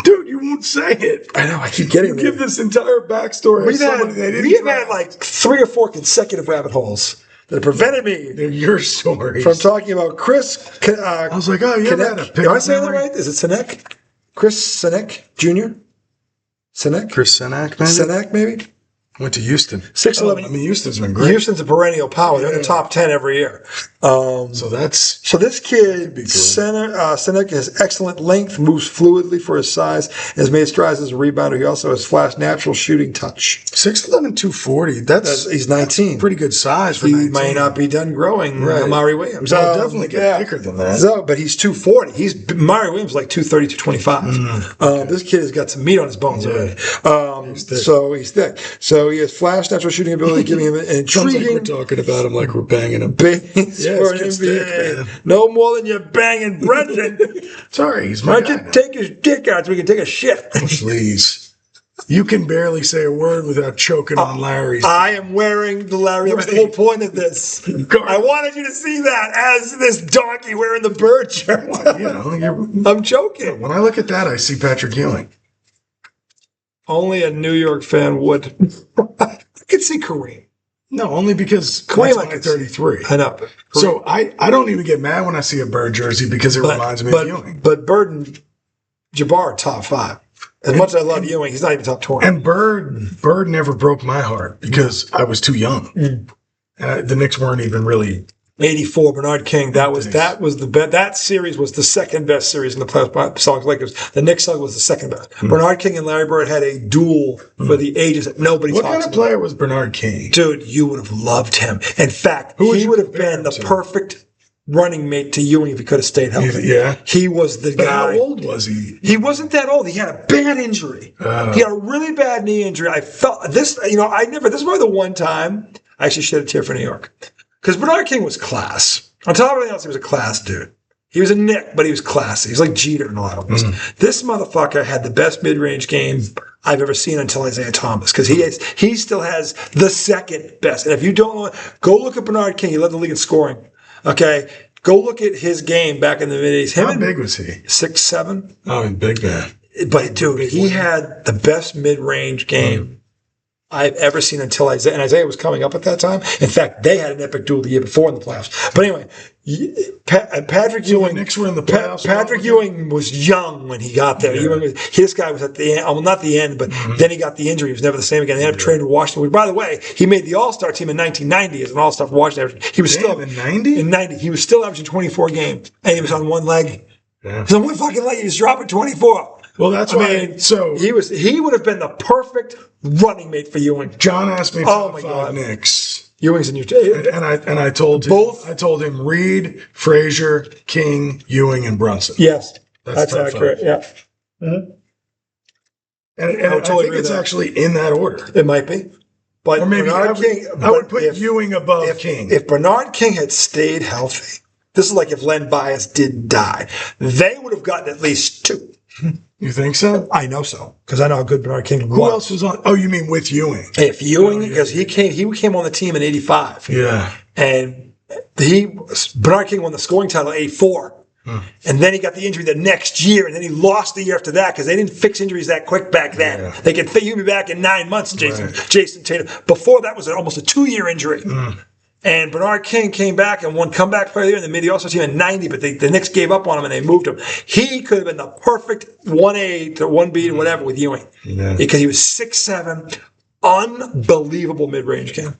Dude, you won't say it. I know, I keep getting you give this entire backstory. We've had like 3 or 4 consecutive rabbit holes that prevented me. They're your stories. From talking about Chris. I was like, oh, yeah. Am I saying that right? Is it Sinek? Chris Sinek Jr.? Sinek? Chris Sinek, maybe? Sinek, maybe? Went to Houston. 6'11". Houston's been great. Houston's a perennial power. They're in the top 10 every year. So this kid, Sinek, has excellent length, moves fluidly for his size, and has made strides as a rebounder. He also has flash natural shooting touch. 6'11", 240. He's 19. Pretty good size for 19. He 19. may not be done growing, right. Amari Williams. He'll definitely get bigger than that. But he's 240. Amari Williams like 230, 225. This kid has got some meat on his bones already. So he's thick. So he has flash natural shooting ability, giving him an intriguing. Like we're talking about him like we're banging him. No more than you're banging Brendan. Sorry, he's my guy. Why don't you take his dick out so we can take a shit? Please. You can barely say a word without choking on Larry's. I am wearing the Larry. That was the whole point of this. I wanted you to see that as this donkey wearing the bird shirt. I'm joking. When I look at that, I see Patrick Ewing. Only a New York fan would. I could see Kareem. No, only because Kareem that's my 33. I know. So I don't even get mad when I see a Bird jersey because it reminds me of Ewing. But Bird and Jabbar are top 5. As much as I love Ewing, he's not even top 20. And Bird never broke my heart because I was too young. The Knicks weren't even really 84, Bernard King. That was the best. That series was the second best series in the playoffs. Celtics Lakers. The Knicks was the second best. Bernard King and Larry Bird had a duel for the ages that nobody talks about. What kind of player was Bernard King? Dude, you would have loved him. In fact, he would have been the perfect running mate to Ewing if he could have stayed healthy. Yeah. He was the guy. How old was he? He wasn't that old. He had a bad injury. He had a really bad knee injury. I felt this, this is probably the one time I actually shed a tear for New York. Because Bernard King was class. On top of everything else, he was a class dude. He was a Knick, but he was classy. He was like Jeter in a lot of ways. This motherfucker had the best mid-range game I've ever seen until Isaiah Thomas, because he still has the second best. And if you don't know, go look at Bernard King. He led the league in scoring. Okay? Go look at his game back in the mid-80s. How big was he? 6'7". Oh, big man. But, dude, he had the best mid-range game I've ever seen until Isaiah. And Isaiah was coming up at that time. In fact, they had an epic duel the year before in the playoffs. But anyway, Patrick Ewing. The Knicks were in the playoffs. Patrick Ewing was young when he got there. Yeah. This guy was at the end. Well, not the end, but then he got the injury. He was never the same again. They ended up trading to Washington. By the way, he made the All-Star team in 1990 as an All-Star for Washington. He was still in 90. In 90, he was still averaging 24 games, and he was on one leg. Yeah. He was on one fucking leg. He was dropping 24. Well, that's why. So he would have been the perfect running mate for Ewing. John asked me my five God. Ewing's Ewing's in your and I told him both. I told him Reed, Frazier, King, Ewing, and Brunson. Yes, that's accurate. Yeah. And I think it's actually in that order. It might be, but or maybe Bernard King. I would put Ewing above King. If Bernard King had stayed healthy, this is like if Len Bias didn't die, they would have gotten at least 2. You think so? I know so, because I know how good Bernard King was. Who else was on? Oh, you mean with Ewing? If Ewing, because he came on the team in '85. Yeah, and Bernard King won the scoring title in '84. And then he got the injury the next year, and then he lost the year after that because they didn't fix injuries that quick back then. Yeah. They could you'd be back in 9 months, Jason Tatum. Before that was almost a 2-year injury. And Bernard King came back and won comeback player of the year, and they made the All-Star team in 90, but the Knicks gave up on him and they moved him. He could have been the perfect 1A to 1B to whatever with Ewing. Yeah. Because he was 6'7", unbelievable mid-range game.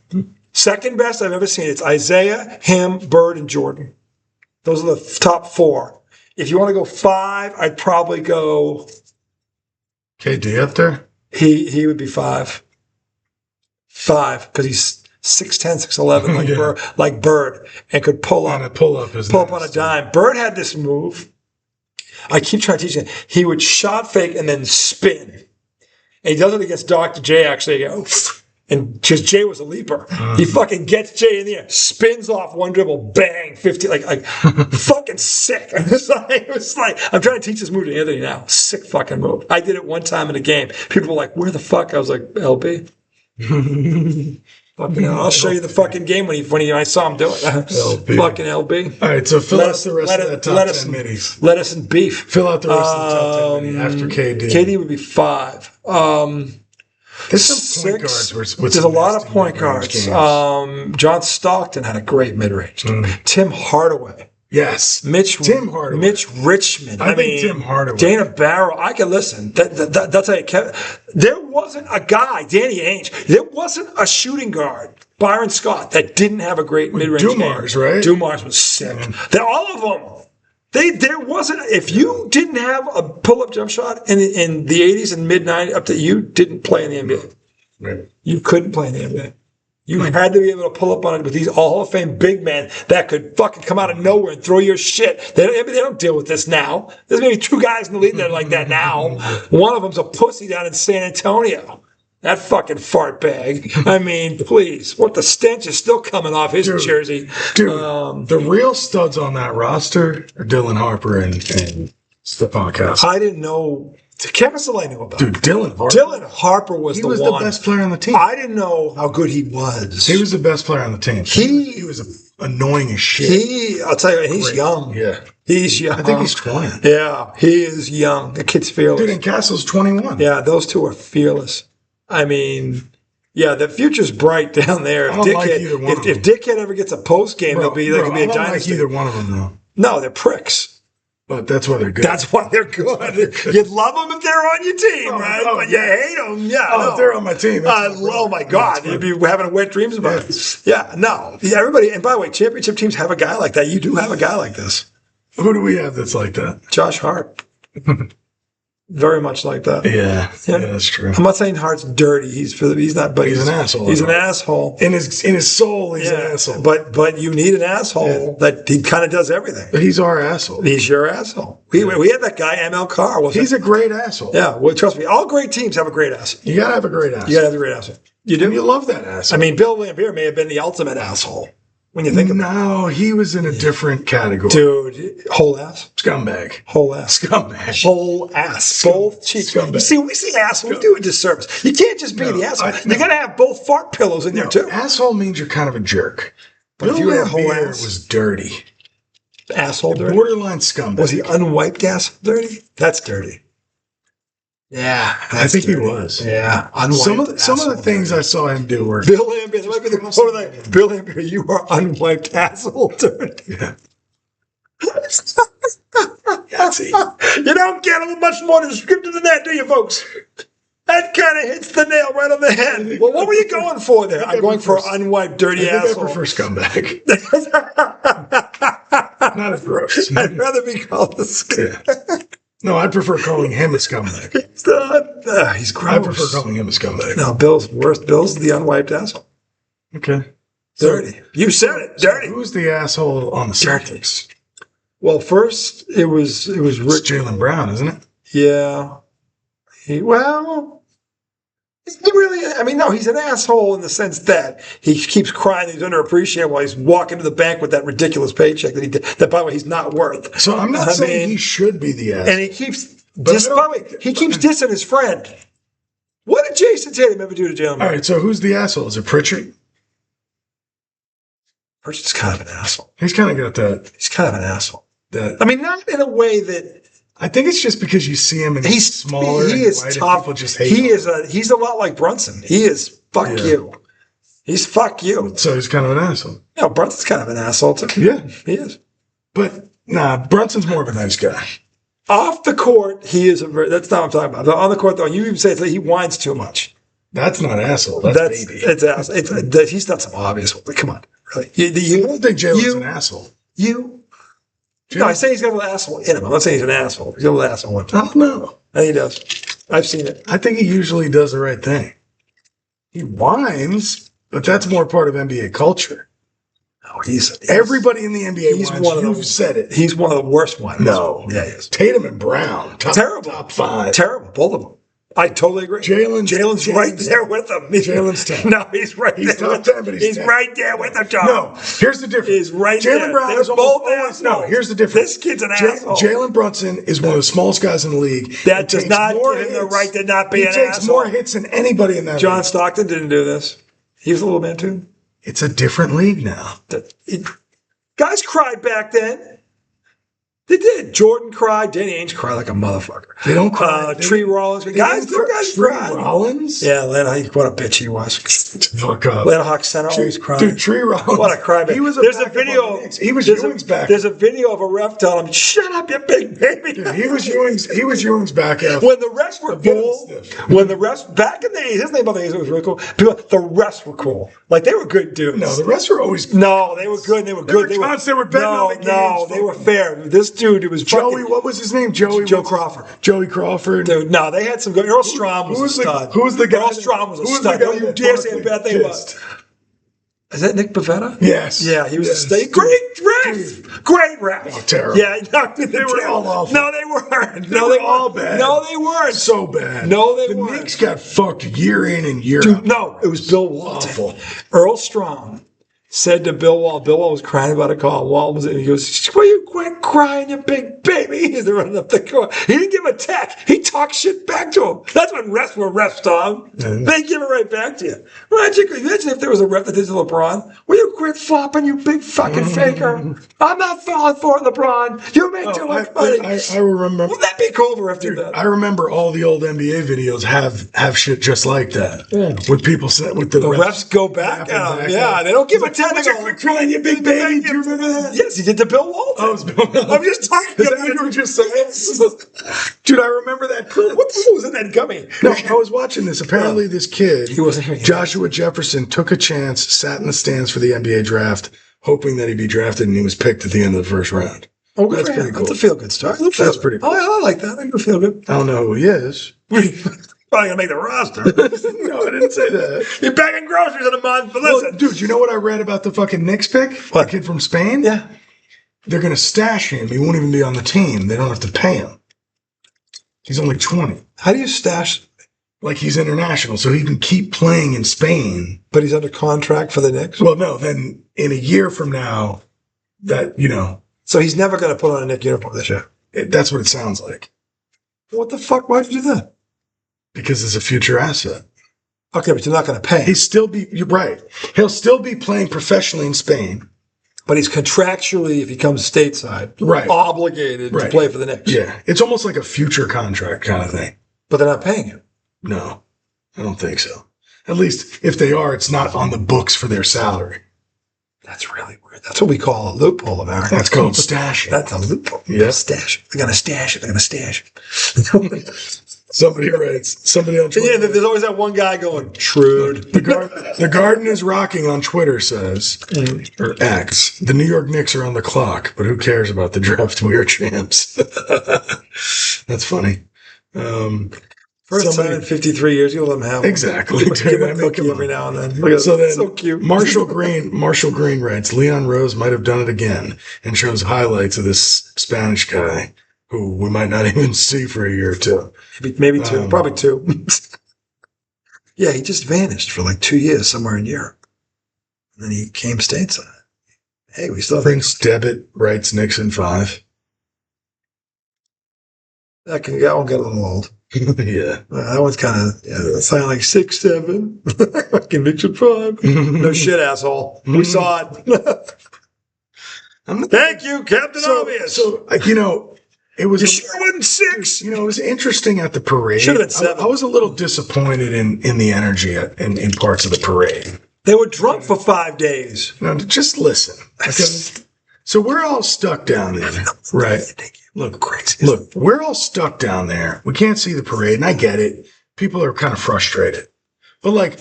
Second best I've ever seen. It's Isaiah, him, Bird, and Jordan. Those are the top 4. If you want to go 5, I'd probably go KD up there? He would be 5. 5, because he's 6'10", 6'11", like Bird, and could pull up on a dime. Bird had this move. I keep trying to teach him. He would shot fake and then spin. And he does it against Dr. J, actually. And because Jay was a leaper. He fucking gets Jay in the air, spins off one dribble, bang, 50, like fucking sick. It was like, I'm trying to teach this move to Anthony now. Sick fucking move. I did it one time in a game. People were like, where the fuck? I was like, LB. Fucking hell. I'll show you the fucking game when I saw him do it. LB. Fucking LB. All right, so fill out the rest of that top 10 middies. Lettuce and beef. Fill out the rest of the top 10 after KD. KD would be 5. There's some point guards. There's a lot of point guards. John Stockton had a great mid-range. Tim Hardaway. Yes. Tim Hardaway. Mitch Richmond. I mean, Tim Hardaway. Dana Barrow. I can listen. That's how there wasn't a guy, Danny Ainge. There wasn't a shooting guard, Byron Scott, that didn't have a great mid-range Dumars, game. right? Dumars was sick. All of them. There wasn't. If you didn't have a pull-up jump shot in the 80s and mid-90s, up to you didn't play in the NBA. Right. You couldn't play in the NBA. You had to be able to pull up on it with these Hall of Fame big men that could fucking come out of nowhere and throw your shit. They don't deal with this now. There's maybe 2 guys in the league that are like that now. One of them's a pussy down in San Antonio. That fucking fart bag. I mean, please. What the stench is still coming off his jersey. Dude, the real studs on that roster are Dylan Harper and Stephon Castle. I didn't know. Kevin Saleh knew about. Dude, Dylan Harper was the one. He was the best player on the team. I didn't know how good he was. He was the best player on the team. He was annoying as shit. I'll tell you, he's young. Yeah. He's young. I think he's 20. Yeah, he is young. The kid's fearless. Dude, and Castle's 21. Yeah, those two are fearless. I mean, yeah, the future's bright down there. I don't like either one of them. If Dickhead ever gets a post game, there could be a dynasty. I don't like either one of them, though. No, they're pricks. But that's why they're good. That's why they're good. You'd love them if they're on your team, right? But you hate them. Yeah. If they're on my team. Oh, my God. You'd be having wet dreams about it. Yeah, no. Yeah, everybody. And by the way, championship teams have a guy like that. You do have a guy like this. Who do we have that's like that? Josh Hart. Very much like that. Yeah, that's true. I'm not saying Hart's dirty. He's not. But he's an asshole. He's an asshole. In his soul, he's an asshole. But you need an asshole that he kind of does everything. But he's our asshole. He's your asshole. We had that guy ML Carr. He's a great asshole. Yeah. Well, trust me. All great teams have a great asshole. You gotta have a great asshole. You gotta have a great asshole. You do. And you love that asshole. I mean, Bill Lambier may have been the ultimate asshole. When you think about it. No, he was in a different category. Dude, whole ass? Scumbag. Whole ass. Scumbag. Whole ass. Both cheeks. Scumbag. You see, we see asshole, we do a disservice. You can't just be the asshole. You got to have both fart pillows in there, too. Asshole means you're kind of a jerk. But if you were a whole ass, was dirty. Asshole dirty? Borderline scumbag. Was he unwiped ass dirty? That's dirty. Yeah, I think dirty. He was. Yeah, some of the things dirty. I saw him do were Bill Lambier. That might be the quote of that. Bill Lambier, you are unwiped asshole dirty. Yeah. You don't get a much more descriptive than that, do you, folks? That kind of hits the nail right on the head. Well, what were you going for there? I'm going for unwiped, dirty asshole. I prefer scumbag. Not as gross. I'd rather be called a scumbag. Yeah. No, I prefer calling him a scumbag. He's gross. I prefer calling him a scumbag. No, Bill's worst. Bill's the unwiped asshole. Okay. Dirty. You said it. Dirty. So who's the asshole on the Celtics? Well, first it was Rick. It's Jaylen Brown, isn't it? Yeah. He really, I mean, no, he's an asshole in the sense that he keeps crying he's underappreciated while he's walking to the bank with that ridiculous paycheck that by the way, he's not worth. So I'm not saying he should be the asshole. And he keeps, by the way, he keeps dissing his friend. What did Jason Tatum ever do to Jaylen Brown? All right, so who's the asshole? Is it Pritchard? Pritchard's kind of an asshole. He's kind of got that. He's kind of an asshole. I mean, not in a way that. I think it's just because you see him and he's smaller. He is tough. People just hate him. He's a lot like Brunson. He is fuck you. He's fuck you. So he's kind of an asshole. No, Brunson's kind of an asshole too. Yeah, he is. But Brunson's more of a nice guy. Off the court, he is that's not what I'm talking about. On the court, though, you even say that he whines too much. That's not asshole. That's baby. It's asshole. He's done some obvious ones. Come on, really. I don't think Jalen's an asshole. No, I say he's got a little asshole in him. I'm not saying he's an asshole. He's got a little asshole in him. I don't know. I think he does. I've seen it. I think he usually does the right thing. He whines, but that's more part of NBA culture. No, he's everybody in the NBA. He's whines. one of You've said it. He's one of the worst ones. No, yeah, he is. Tatum and Brown, terrible, top five, terrible, both of them. I totally agree. Jalen's right there with him. Jalen's 10. No, he's right there. He's top 10, but he's 10. Right there with him, John. No, here's the difference. He's right there. Jaylen Brown is both almost no. Here's the difference. This kid's an asshole. Jalen Brunson is one of the smallest guys in the league. That does not give him the right to not be an asshole. He takes more hits than anybody in that John league. Stockton didn't do this. He was a little man too. It's a different league now. Guys cried back then. They did. Jordan cried. Danny Ainge cried like a motherfucker. They don't cry. Tree Rollins. Guys cried. Rollins? Yeah, what a bitch he was. Fuck up. Atlanta Hawks center always cried. Dude, Tree Rollins. What a crybaby. There's a video. He was Ewing's back. There's a video of a ref telling him, "Shut up, you big baby." Dude, he was Ewing's back after. When the refs were cool. When the refs back in the 80s, his name of the 80s was really cool. The refs were cool. Like they were good dudes. No, the refs were always. No, they were good. They were good. They were betting on the games. No, they were fair. This dude, it was Joey. What was his name? Joe Crawford. Joey Crawford. Dude, no, they had some good. Earl Strom was a stud. Who was the guy? Earl Strom was a stud. Don't you dare say a bad thing about. Is that Nick Pavetta? Yes. Yeah, he was a stud. Great ref. Great ref. Oh, terrible. Yeah, they were all awful. No, they weren't. They were all bad. No, they weren't. So bad. No, they weren't. The Knicks got fucked year in and year out. No, it was Bill Walton. Awful. Earl Strom said to Bill Wall, Bill Wall was crying about a call. Wall was in, he goes, "Will you quit crying, you big baby?" He's running up the court. He didn't give him a tech. He talked shit back to him. That's when refs were refs, Tom. They give it right back to you. Imagine if there was a ref that did to LeBron. "Will you quit flopping, you big fucking faker? I'm not falling for it, LeBron. You make too much money." I remember. Wouldn't that be cool if did that? I remember all the old NBA videos have shit just like that. Yeah. With people with the refs go back at them. Yeah, they don't give a technical. Quit crying, you big baby. Do you remember that? Yes, he did to Bill Walton. Oh, it was Bill Walton. I'm just talking. Is that what you were just saying? Dude, I remember that clip. What the hell was in that gummy? No, I was watching this. Apparently, this kid, He wasn't here. Joshua Jefferson, took a chance, sat in the stands for the NBA draft, hoping that he'd be drafted, and he was picked at the end of the first round. Oh, good That's for him. pretty cool. That's a feel-good story. That's pretty cool. Oh, I like that. I can feel good. I don't know who he is. Probably gonna make the roster. No, I didn't say that. You're bagging groceries in a month, but listen. Well, dude, you know what I read about the fucking Knicks pick? What? The kid from Spain? Yeah. They're going to stash him. He won't even be on the team. They don't have to pay him. He's only 20. How do you stash? Like, he's international, so he can keep playing in Spain. But he's under contract for the Knicks? Well, no, then in a year from now, that, you know. So he's never going to put on a Knicks uniform this year? That's what it sounds like. What the fuck? Why'd you do that? Because it's a future asset. Okay, but you're not going to pay him. You're right. He'll still be playing professionally in Spain. But he's contractually, if he comes stateside, Right. obligated to play for the Knicks. Yeah. It's almost like a future contract kind of thing. But they're not paying him. No, I don't think so. At least if they are, it's not on the books for their salary. That's really weird. That's what we call a loophole, America. That's called stashing. That's a loophole. Yeah. Stash it. They're going to stash it. They're going to stash it. Somebody on Twitter. Yeah, there's always that one guy going, shrewd. The Garden is Rocking on Twitter says, or X, the New York Knicks are on the clock, but who cares about the draft? We are champs. That's funny. First time in 53 years, you'll let him have one. Exactly. Give him a cookie every now and then. Look at So that. then, So cute. Marshall Green writes, Leon Rose might have done it again, and shows highlights of this Spanish guy who we might not even see for a year or two. Maybe two. Probably two. Yeah, he just vanished for like 2 years somewhere in Europe. And then he came stateside. Hey, we still have Prince Debit writes Nixon 5. that one get a little old. Yeah. That one's kind of, it sounded like 6, 7. Conviction 5. No shit, asshole. We saw it. Thank you, Captain Obvious. So, you know, it was. You sure wasn't 6? You know, it was interesting at the parade. Should have been 7. I was a little disappointed in the energy in parts of the parade. They were drunk for 5 days. Now, just listen. Okay? So we're all stuck down there, right? Look crazy. Look, we're all stuck down there. We can't see the parade, and I get it. People are kind of frustrated. But, like,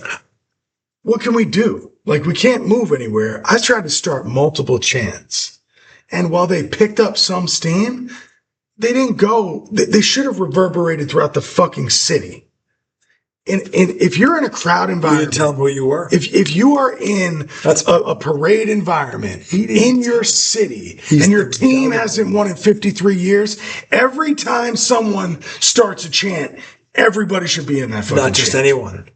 what can we do? Like, we can't move anywhere. I tried to start multiple chants. And while they picked up some steam, they didn't go. They should have reverberated throughout the fucking city. And if you're in a crowd You environment, didn't tell them who you were? if you are in a parade environment in your city and your team hasn't won in 53 years, every time someone starts a chant, everybody should be in that fucking Not just chant. anyone.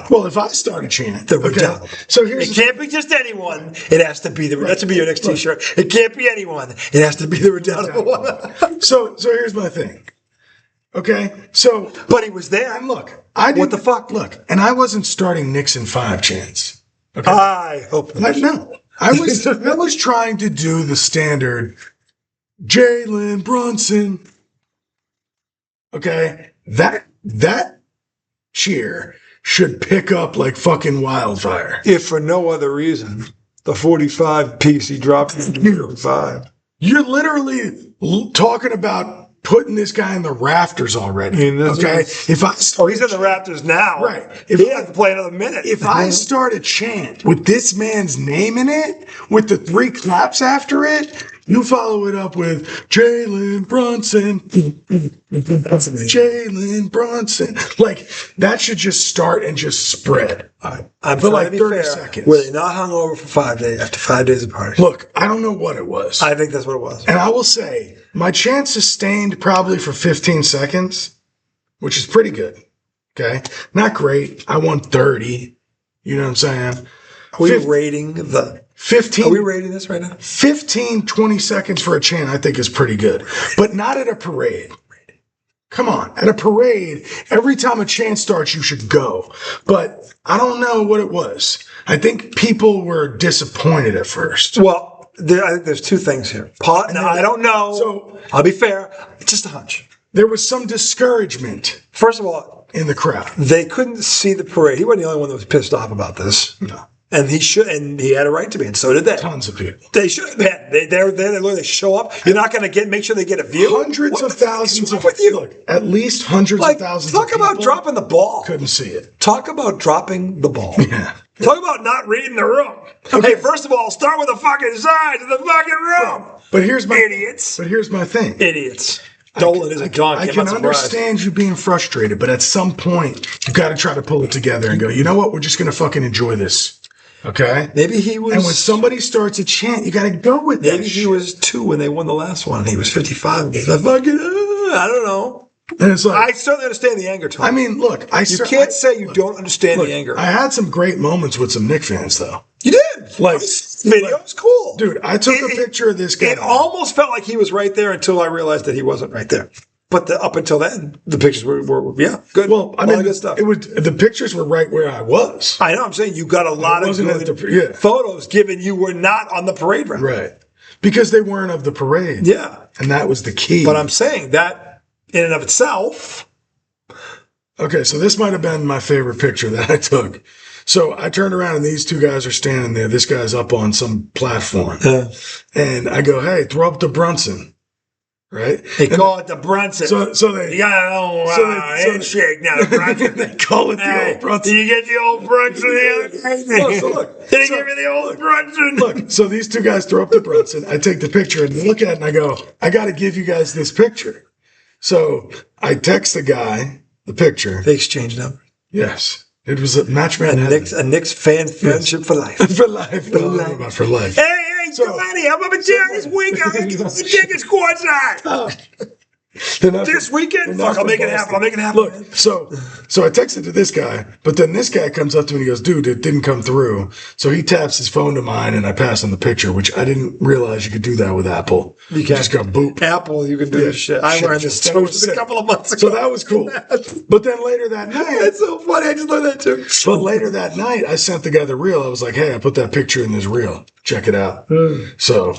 Well, if I start a chant, redoubtable. So here's It can't be just anyone. It has to be that should be your next T-shirt. It can't be anyone. It has to be the redoubtable one. So here's my thing. Okay, so But he was there. and look, I did What the fuck? Look, and I wasn't starting Nixon 5 chants. Okay, I hope. no, I was trying to do the standard Jalen Brunson. Okay, that cheer should pick up like fucking wildfire. If for no other reason, the 45 piece he dropped in 5. You're literally talking about putting this guy in the rafters already. Okay, if I Oh, he's in the Raptors now. Right. He has to play another minute. If I start a chant with this man's name in it, with the 3 claps after it, you follow it up with Jalen Brunson. Jalen Brunson. Like, that should just start and just spread. I'm for like trying to be 30 fair. seconds. Were they not hungover for 5 days after 5 days of party? Look, I don't know what it was. I think that's what it was. And I will say, my chant sustained probably for 15 seconds, which is pretty good. Okay? Not great. I won 30. You know what I'm saying? Are we rating the... 15. Are we rating this right now? 15, 20 seconds for a chant, I think is pretty good. But not at a parade. Come on. At a parade, every time a chant starts, you should go. But I don't know what it was. I think people were disappointed at first. Well, I think there's 2 things here. I don't know. So I'll be fair. It's just a hunch. there was some discouragement First of all, in the crowd. they couldn't see the parade. He wasn't the only one that was pissed off about this. No. And he had a right to be, and so did they. Tons of people. They should. Man, they're there. They show up. You're not going to make sure they get a view. Hundreds of thousands of with you. Look, at least hundreds of thousands. Talk of about dropping the ball. Couldn't see it. Talk about dropping the ball. Yeah. Talk about not reading the room. Okay, first of all, start with the fucking size of the fucking room. But here's my idiots. But here's my thing. Idiots. Dolan is a donkey. I can understand you being frustrated, but at some point you got to try to pull it together and go, you know what? We're just going to fucking enjoy this. Okay? Maybe he was. And when somebody starts a chant, you got to go with that. Maybe he was 2 when they won the last one. He was 55. He's like, fucking, I don't know. And it's like, I certainly understand the anger, Tom. I mean, look, you can't say you don't understand the anger. I had some great moments with some Knicks fans, though. You did. Like, video was cool. Dude, I took a picture of this guy. It almost felt like he was right there until I realized that he wasn't right there. But up until then, the pictures were good. Well, I mean, good stuff. The pictures were right where I was. I know. I'm saying you got a lot of good photos given you were not on the parade route. Right. Because they weren't of the parade. Yeah. And that was the key. But I'm saying that in and of itself. Okay, so this might have been my favorite picture that I took. So I turned around and these 2 guys are standing there. This guy's up on some platform. Yeah. And I go, hey, throw up the Brunson. Right? They call it the Brunson. So they... You got an old handshake now, the Brunson. They call it the old Brunson. Did you get the old Brunson the other day? Look. Did he give me the old Brunson? Look, so these 2 guys throw up the Brunson. I take the picture and look at it and I go, I got to give you guys this picture. So I text the guy the picture. They exchanged numbers. Yes. It was a match made in a Knicks fan friendship for life. For life. For life. Hey, Giovanni, I'm up at this week. I'm going to get tickets courtside. This weekend? Fuck, I'll make it happen. Look, so I texted to this guy, but then this guy comes up to me and he goes, dude, it didn't come through. So he taps his phone to mine and I pass him the picture, which I didn't realize you could do that with Apple. You just go boop. Apple, you can do this shit. I learned this just a couple of months ago. So that was cool. But then later that night. That's so funny. I just learned that too. But later that night, I sent the guy the reel. I was like, hey, I put that picture in this reel. Check it out. So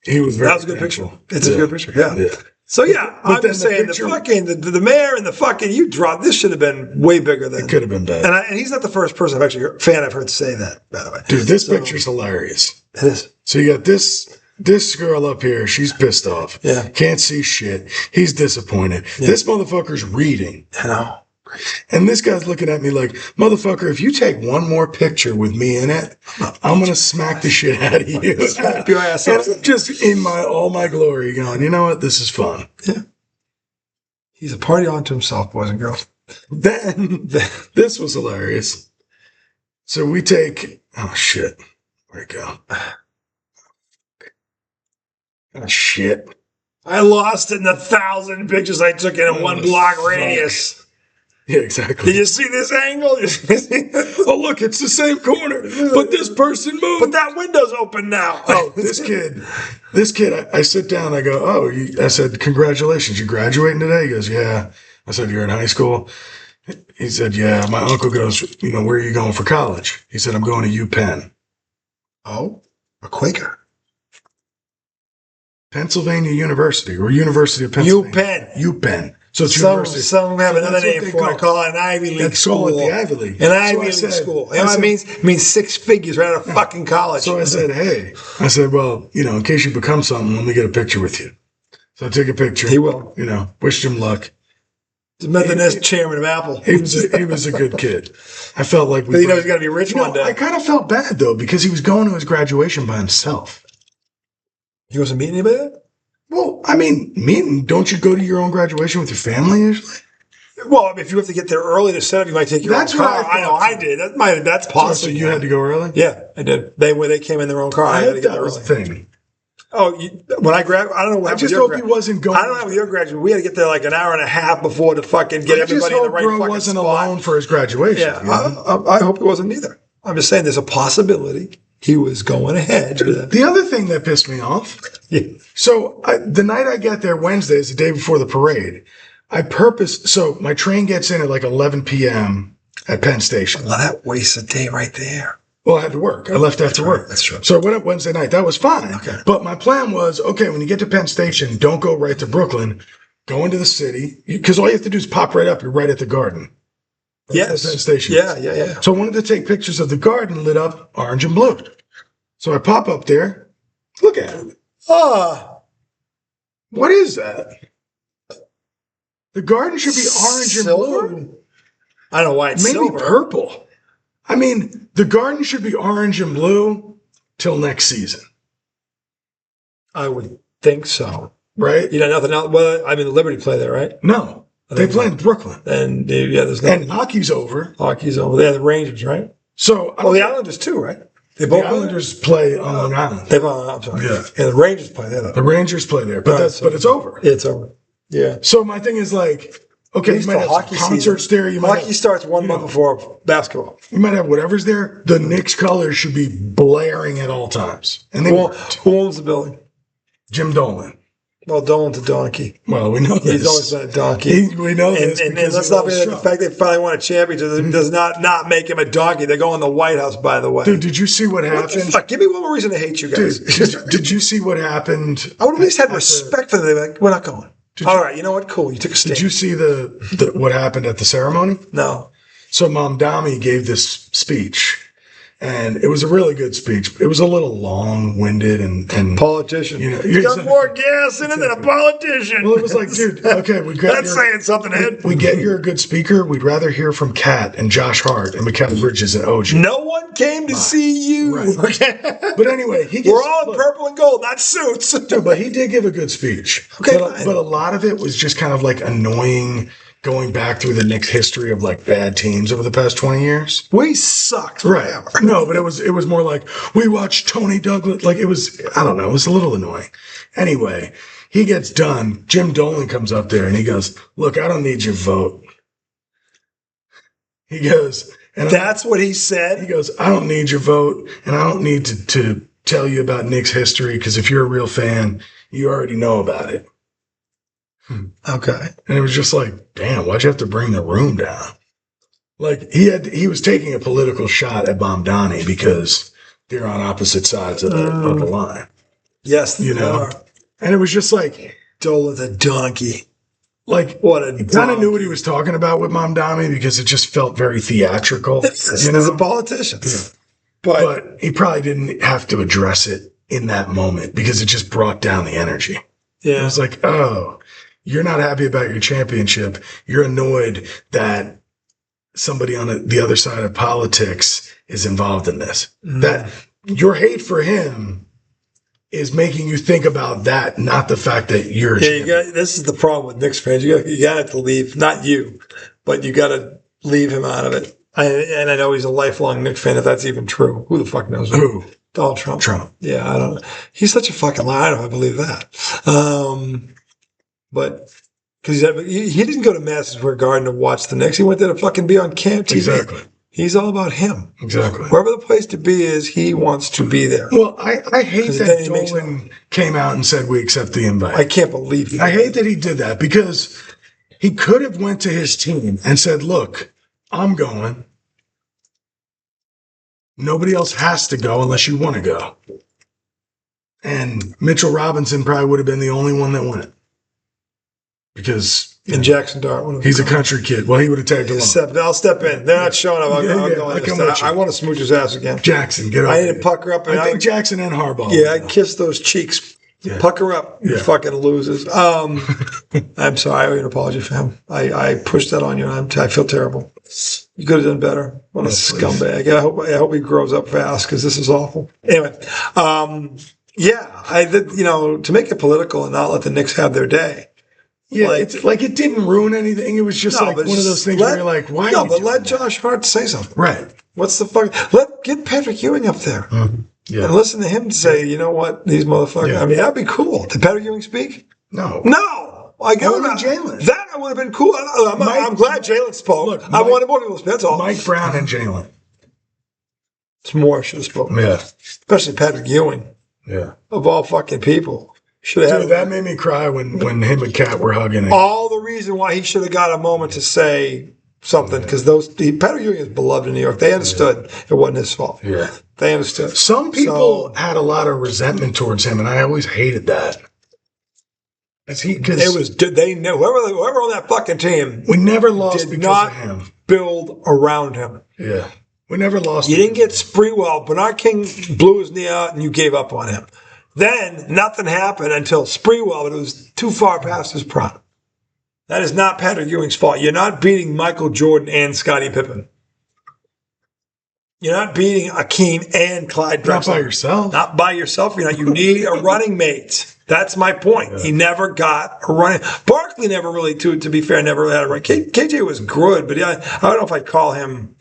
he was very That was a good picture. It's a good picture. Yeah. So yeah, but I'm just saying the mayor and the fucking you dropped. This should have been way bigger than it could have been better. And he's not the first person I've heard say that. By the way, dude, this picture's hilarious. It is. So you got this girl up here. She's pissed off. Yeah, can't see shit. He's disappointed. Yeah. This motherfucker's reading. I know. And this guy's looking at me like, motherfucker, if you take one more picture with me in it, I'm going to smack the shit out of you. Slap your ass up. And I'm just in all my glory going, you know what? This is fun. Yeah. He's a party unto himself, boys and girls. Then this was hilarious. So we take, oh shit. Where'd it go? Oh shit. I lost it in 1,000 pictures I took in a 1 block radius. Yeah, exactly. Did you see this angle? Oh, look, it's the same corner, but this person moved. But that window's open now. Oh, this kid, I sit down, I go, I said, congratulations, you graduating today? He goes, yeah. I said, you're in high school? He said, yeah. My uncle goes, where are you going for college? He said, I'm going to UPenn. Oh, a Quaker. Pennsylvania University, or University of Pennsylvania. UPenn. So it's university. Some have another name for it. Call it an Ivy League school. Call it the Ivy League. An Ivy League school. You know what it means? It means 6 figures right out of fucking college. So I said, hey. I said, well, in case you become something, let me get a picture with you. So I took a picture. He will. Wished him luck. The Methodist chairman of Apple. He was a good kid. I felt like he's going to be rich one day. I kind of felt bad, though, because he was going to his graduation by himself. He wasn't meeting anybody? Well, I mean, don't you go to your own graduation with your family usually? Well, if you have to get there early to set up, you might take your own car. I know, I did. That's possible. So you had to go early? Yeah, I did. They came in their own car. I had to get there early. Thing. Oh, when I graduated, I don't know what happened. I just hope he wasn't going. I don't know with your graduation. We had to get there like an hour and a half before to fucking get everybody in the right fucking spot. Wasn't alone for his graduation. Yeah, I hope he wasn't either. I'm just saying there's a possibility he was going ahead. The other thing that pissed me off. Yeah. So the night I get there, Wednesday is the day before the parade. So my train gets in at like 11 p.m. at Penn Station. Well, that wastes a day right there. Well, I had to work. I left after work. That's true. So I went up Wednesday night. That was fine. Okay. But my plan was, okay, when you get to Penn Station, don't go right to Brooklyn. Go into the city. Because all you have to do is pop right up. You're right at the Garden. Yes. That station. Yeah. So I wanted to take pictures of the garden lit up orange and blue. So I pop up there. Look at it. What is that? The garden should be orange and blue. I don't know why it's maybe silver. Purple. I mean, the garden should be orange and blue till next season. I would think so. Right? Nothing else. Well, I mean, the Liberty play there, right? No. They play in Brooklyn. And there's nothing. And hockey's over. Hockey's over. They have the Rangers, right? So, the Islanders too, right? The Islanders play on Long Island. I'm sorry. Yeah. And the Rangers play there. The Rangers play there, but it's over. It's over. Yeah. So my thing is like, okay, you might have hockey concerts there. Hockey starts 1 month before basketball. You might have whatever's there. The Knicks colors should be blaring at all times. And who owns the building? Jim Dolan. Well, Dolan's a donkey. Well, we know this. He's always been a donkey. We know this. And let's not forget the fact they finally won a championship does not make him a donkey. They're going to the White House, by the way. Dude, did you see what happened? What the fuck? Give me one more reason to hate you guys. Dude, did you see what happened? I would at least have respect for them. They're like, we're not going. All right, you know what? Cool. You took a stand. Did you see the what happened at the ceremony? No. So Mom Dami gave this speech. And it was a really good speech. It was a little long-winded and politician. You got more gas in it than a politician. Well, it was like, dude, okay, that's saying something, Ed. We get you're a good speaker. We'd rather hear from Kat and Josh Hart and Mikal Bridges and OG. No one came to see you. Right. Okay. But anyway, we're all in purple and gold, not suits. Dude, but he did give a good speech. Okay, but a lot of it was just kind of like annoying. Going back through the Knicks' history of like bad teams over the past 20 years. We sucked. Right. No, but it was more like we watched Tony Douglas. Like it was, I don't know, it was a little annoying. Anyway, he gets done. Jim Dolan comes up there and he goes, look, I don't need your vote. He goes, and that's what he said. He goes, I don't need your vote and I don't need to tell you about Knicks history because if you're a real fan, you already know about it. Okay. And it was just like, damn, why'd you have to bring the room down? Like he was taking a political shot at Mamdani because they're on opposite sides of the line. Yes, you know. And it was just like Dolan's a donkey. Like what a he kind of knew what he was talking about with Mamdani because it just felt very theatrical. He's a politician. Yeah. But he probably didn't have to address it in that moment because it just brought down the energy. Yeah. It was like, oh, you're not happy about your championship. You're annoyed that somebody on the other side of politics is involved in this. That your hate for him is making you think about that, not the fact that you're. Yeah, this is the problem with Knicks fans. You got to leave, not you, but you got to leave him out of it. And I know he's a lifelong Knicks fan, if that's even true. Who the fuck knows? Who? Donald Trump. Trump. Yeah, I don't know. He's such a fucking liar. I don't know if I believe that. But because he didn't go to Madison Square Garden to watch the Knicks. He went there to fucking be on camp TV. Exactly. He's all about him. Exactly. Wherever the place to be is, he wants to be there. Well, I hate that Dolan came out and said we accept the invite. I can't believe it. I hate that he did that because he could have went to his team and said, look, I'm going. Nobody else has to go unless you want to go. And Mitchell Robinson probably would have been the only one that went. Because Jackson Dart, he's a country kid. Well, he would have tagged him up. I'll step in. They're not showing up. I want to smooch his ass again. Jackson, get over. I need to pucker up. I think Jackson and Harbaugh. Yeah, I kiss those cheeks. Yeah. Pucker up, you fucking losers. I'm sorry. I owe you an apology for him. I pushed that on you. I feel terrible. You could have done better. What a scumbag. I hope he grows up fast because this is awful. Anyway, to make it political and not let the Knicks have their day. Yeah, it's like it didn't ruin anything. It was just one of those things where you're like, why? No, but let Josh Hart say something. Right. What's the fuck? Get Patrick Ewing up there. Mm-hmm. Yeah. And listen to him say, you know what, these motherfuckers. Yeah. I mean, that'd be cool. Did Patrick Ewing speak? No. I go to Jalen. That would have been cool. I'm glad Jalen spoke. Look, I wanted more people to speak. That's all. Mike Brown and Jalen. It's more should have spoken. Yeah. Especially Patrick Ewing. Yeah. Of all fucking people. Dude, that made me cry when him and Kat were hugging. All the reason why he should have got a moment to say something, because Patrick Ewing is beloved in New York. They understood it wasn't his fault. Yeah. They understood. Some people had a lot of resentment towards him, and I always hated that. It was they know whoever on that fucking team. We never lost did because not of him. Build around him. Yeah, we never lost. You didn't get Sprewell. Bernard King blew his knee out, and you gave up on him. Then nothing happened until Sprewell, but it was too far past his prime. That is not Patrick Ewing's fault. You're not beating Michael Jordan and Scottie Pippen. You're not beating Akeem and Clyde Drexler. Not by yourself. Not by yourself. You need a running mate. That's my point. Yeah. He never got a running. Barkley never really, to be fair, never really had a running. KJ was good, but I don't know if I'd call him.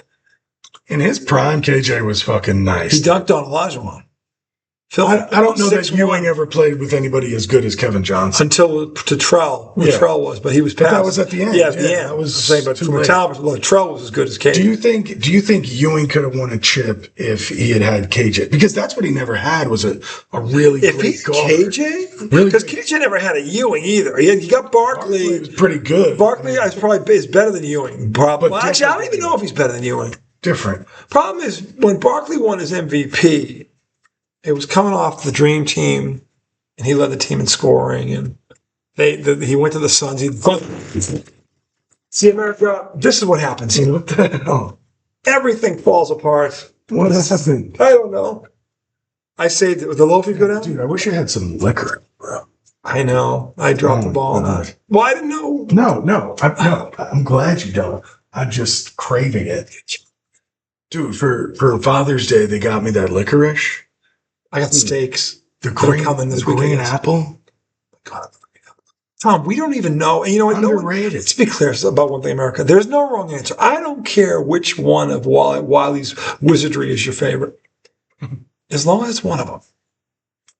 In his prime, KJ was fucking nice. He dunked on Olajuwon. I don't know that Ewing ever played with anybody as good as Kevin Johnson. Until to Trell, where Trell was, but he was past. But that was at the end. Yeah, at the end. That was saying, but from a talent, Trell was as good as KJ. Do you think Ewing could have won a chip if he had KJ? Because that's what he never had, was a really great guard. KJ? Really? Because KJ never had a Ewing either. He got Barkley. Barkley was pretty good. Barkley is probably better than Ewing. Probably. Well, actually, I don't even know if he's better than Ewing. Different. Problem is, when Barkley won his MVP, it was coming off the Dream Team, and he led the team in scoring, and he went to the Suns. See, America, this is what happens. What the hell? Everything falls apart. What happened? I don't know. I say, the loafy go down? Dude, I wish I had some liquor, bro. I know. I dropped the ball on that. Well, I didn't know. No. I'm glad you don't. I'm just craving it. Dude, for Father's Day, they got me that licorice. I got steaks. The green apple. God, Tom, we don't even know. And you know what? Underrated. Let's be clear about one thing, America. There's no wrong answer. I don't care which one of Wiley's wizardry is your favorite, as long as it's one of them.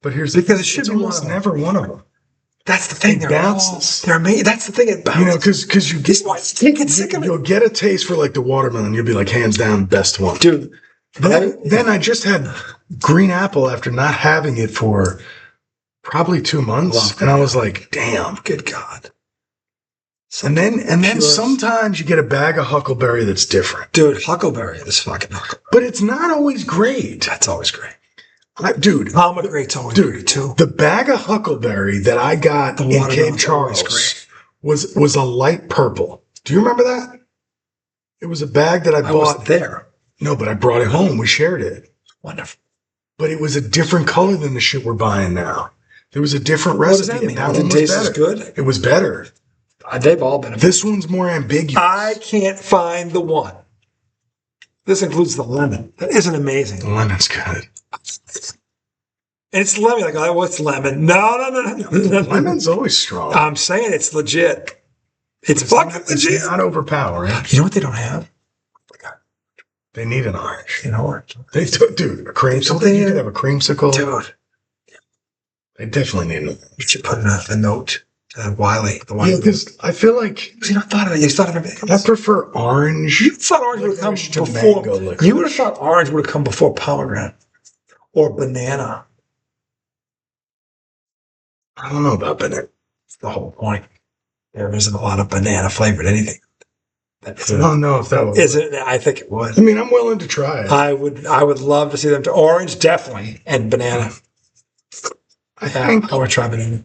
But here's because it should be almost never one of them. That's the thing. It bounces. They're amazing. That's the thing. It bounces. Because you get you'll get a taste for like the watermelon. You'll be like, hands down, best one, dude. Then I just had green apple after not having it for probably 2 months, and I was like, damn, good God. And then sometimes you get a bag of Huckleberry that's different, dude. Huckleberry is fucking Huckleberry, but it's not always great. That's always great. Dude, pomegranate's always great too. The bag of Huckleberry that I got in Cape Charles was a light purple. Do you remember that? It was a bag that I bought. Wasn't there. No, but I brought it home. We shared it. Wonderful. But it was a different color than the shit we're buying now. There was a different recipe. What does that mean? That one taste as good? It was better. They've all been. This one's more ambiguous. I can't find the one. This includes the lemon. That isn't amazing. The lemon's good. And it's lemon. Like, oh, what's lemon? No. Lemon's always strong. I'm saying it's legit. It's fucking legit. It's not overpowering. You know what they don't have? They need an orange. An orange. They do, dude. A creamsicle. You could have a creamsicle. Dude. They definitely need an orange. You should put a note to Wiley. Yeah, because I feel like you not thought of it. You thought of everything else. I prefer orange. You thought orange would have come before. You would have thought orange would have come before pomegranate or banana. I don't know about banana. That's the whole point. There isn't a lot of banana flavored anything. I don't know if that would. Isn't? I think it would. I mean, I'm willing to try it. I would love to see them to orange, definitely, and banana. I want to try banana.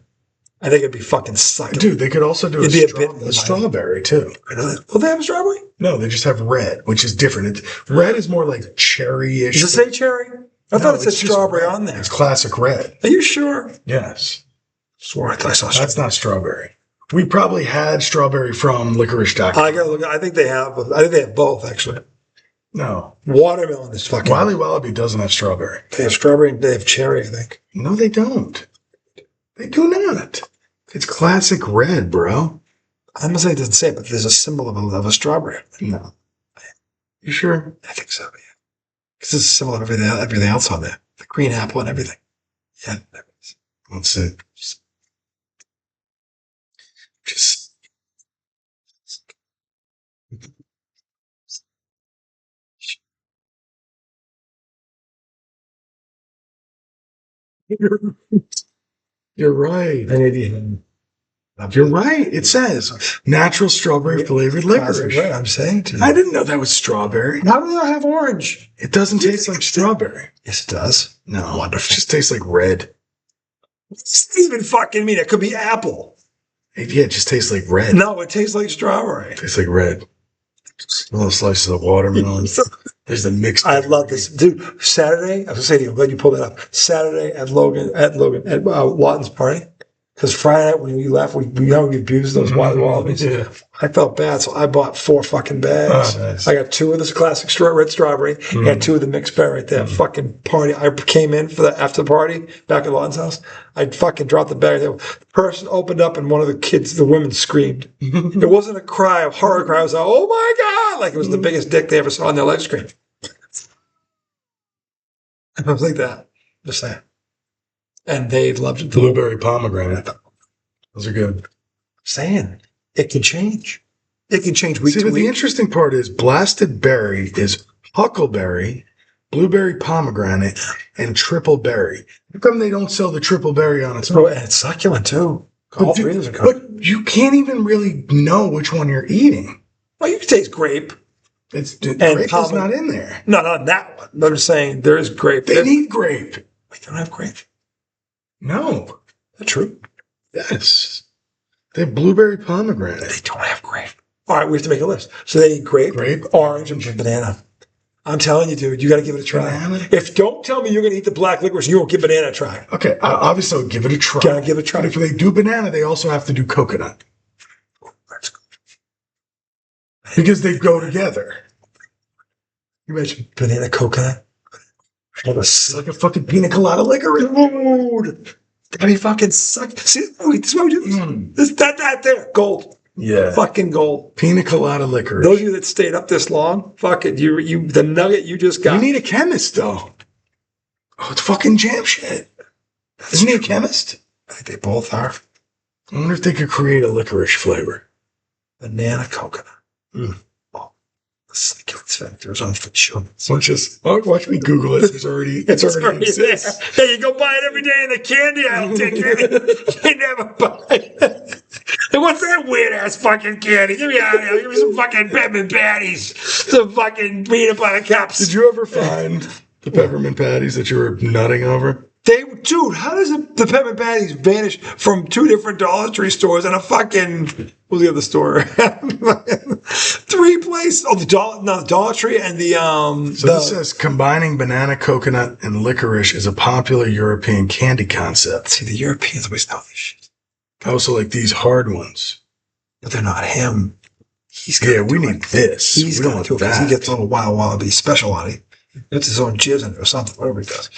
I think it'd be fucking sucking. Dude, they could also do a strawberry too. Will they have a strawberry? No, they just have red, which is different. Red is more like cherry-ish. Does it say cherry? I thought it said strawberry on there. It's classic red. Are you sure? Yes. Swore I thought I saw strawberry. That's not strawberry. We probably had strawberry from licorice.com. I gotta look. I think they have. I think they have both actually. No. Watermelon is fucking. Wiley Wallaby doesn't have strawberry. They have strawberry and they have cherry, I think. No, they don't. They do not. It's classic red, bro. I'm gonna say it doesn't say it, but there's a symbol of a strawberry. No. You sure? I think so, yeah. Because it's a symbol of everything else on there. The green apple and everything. Yeah. Let's see. Just. You're right. You're right. It says natural strawberry flavored licorice. I'm saying to you. I didn't know that was strawberry. How do they have orange? It doesn't taste like strawberry. Yes, it does. No. Wonderful. It just tastes like red. What does it even fucking mean? It could be apple. Yeah, it just tastes like red. No, it tastes like strawberry. It tastes like red. Little slices of watermelon. There's the mixed. I love this, dude. Saturday, I was gonna say to you, I'm glad you pulled that up. Saturday at Lawton's party, because Friday night when we left, we abused those Wiley Wallabies. Yeah. I felt bad, so I bought 4 fucking bags. Oh, nice. I got 2 of this classic red strawberry. I got 2 of the mixed berry. That fucking party. I came in for the after party back at Lawton's house. I fucking dropped the bag. The person opened up, and one of the women screamed. It wasn't a cry, a horror cry. It was like, oh my God! Like it was the biggest dick they ever saw on their live screen. I was like that. Just saying. And they loved it. Blueberry pomegranate. Those are good. Saying it can change. It can change week to The week. interesting part is blasted berry is huckleberry, blueberry pomegranate, and triple berry. How come they don't sell the triple berry on its own? And it's succulent too. All 3 of those are good. But you can't even really know which one you're eating. Well, you can taste grape. Grape is not in there. No, not that one. But I'm just saying there is grape. They need grape. Wait, they don't have grape. No. Is that true? Yes. They have blueberry pomegranate. They don't have grape. All right, we have to make a list. So they eat grape, orange, and banana. I'm telling you, dude, you got to give it a try. Banana? If don't tell me you're going to eat the black licorice, you won't give banana a try. Okay, obviously I'll give it a try. Gotta give it a try. But if they do banana, they also have to do coconut. That's good. Because they go together. You mentioned banana coconut. It's like a fucking pina colada licorice. Dude, I mean, fucking suck. See, wait, this is what we do. This, that there, gold. Yeah. Fucking gold. Pina colada licorice. Those of you that stayed up this long, fuck it. You, the nugget you just got. You need a chemist, though. Oh, it's fucking jam shit. Isn't he a chemist? I think they both are. I wonder if they could create a licorice flavor. Banana coconut. Oh, the succulent factors on the show. Watch me Google it. It's already exists. There. Hey, you go buy it every day in the candy aisle, dickhead. You never buy it. And what's that weird ass fucking candy? Give me out of here. Give me some fucking peppermint patties. Some fucking peanut butter cups. Did you ever find the peppermint patties that you were nutting over? Dude, how does the peppermint patties vanish from 2 different Dollar Tree stores and a fucking, what was the other store? 3 places. Oh, the Dollar Tree and the, this says combining banana, coconut, and licorice is a popular European candy concept. See, the Europeans always know this shit. Also, like these hard ones. But they're not him. We need this. He's we going to, because he gets a little Wild Wallaby special on it. It's his own jizz in it or something, whatever he does.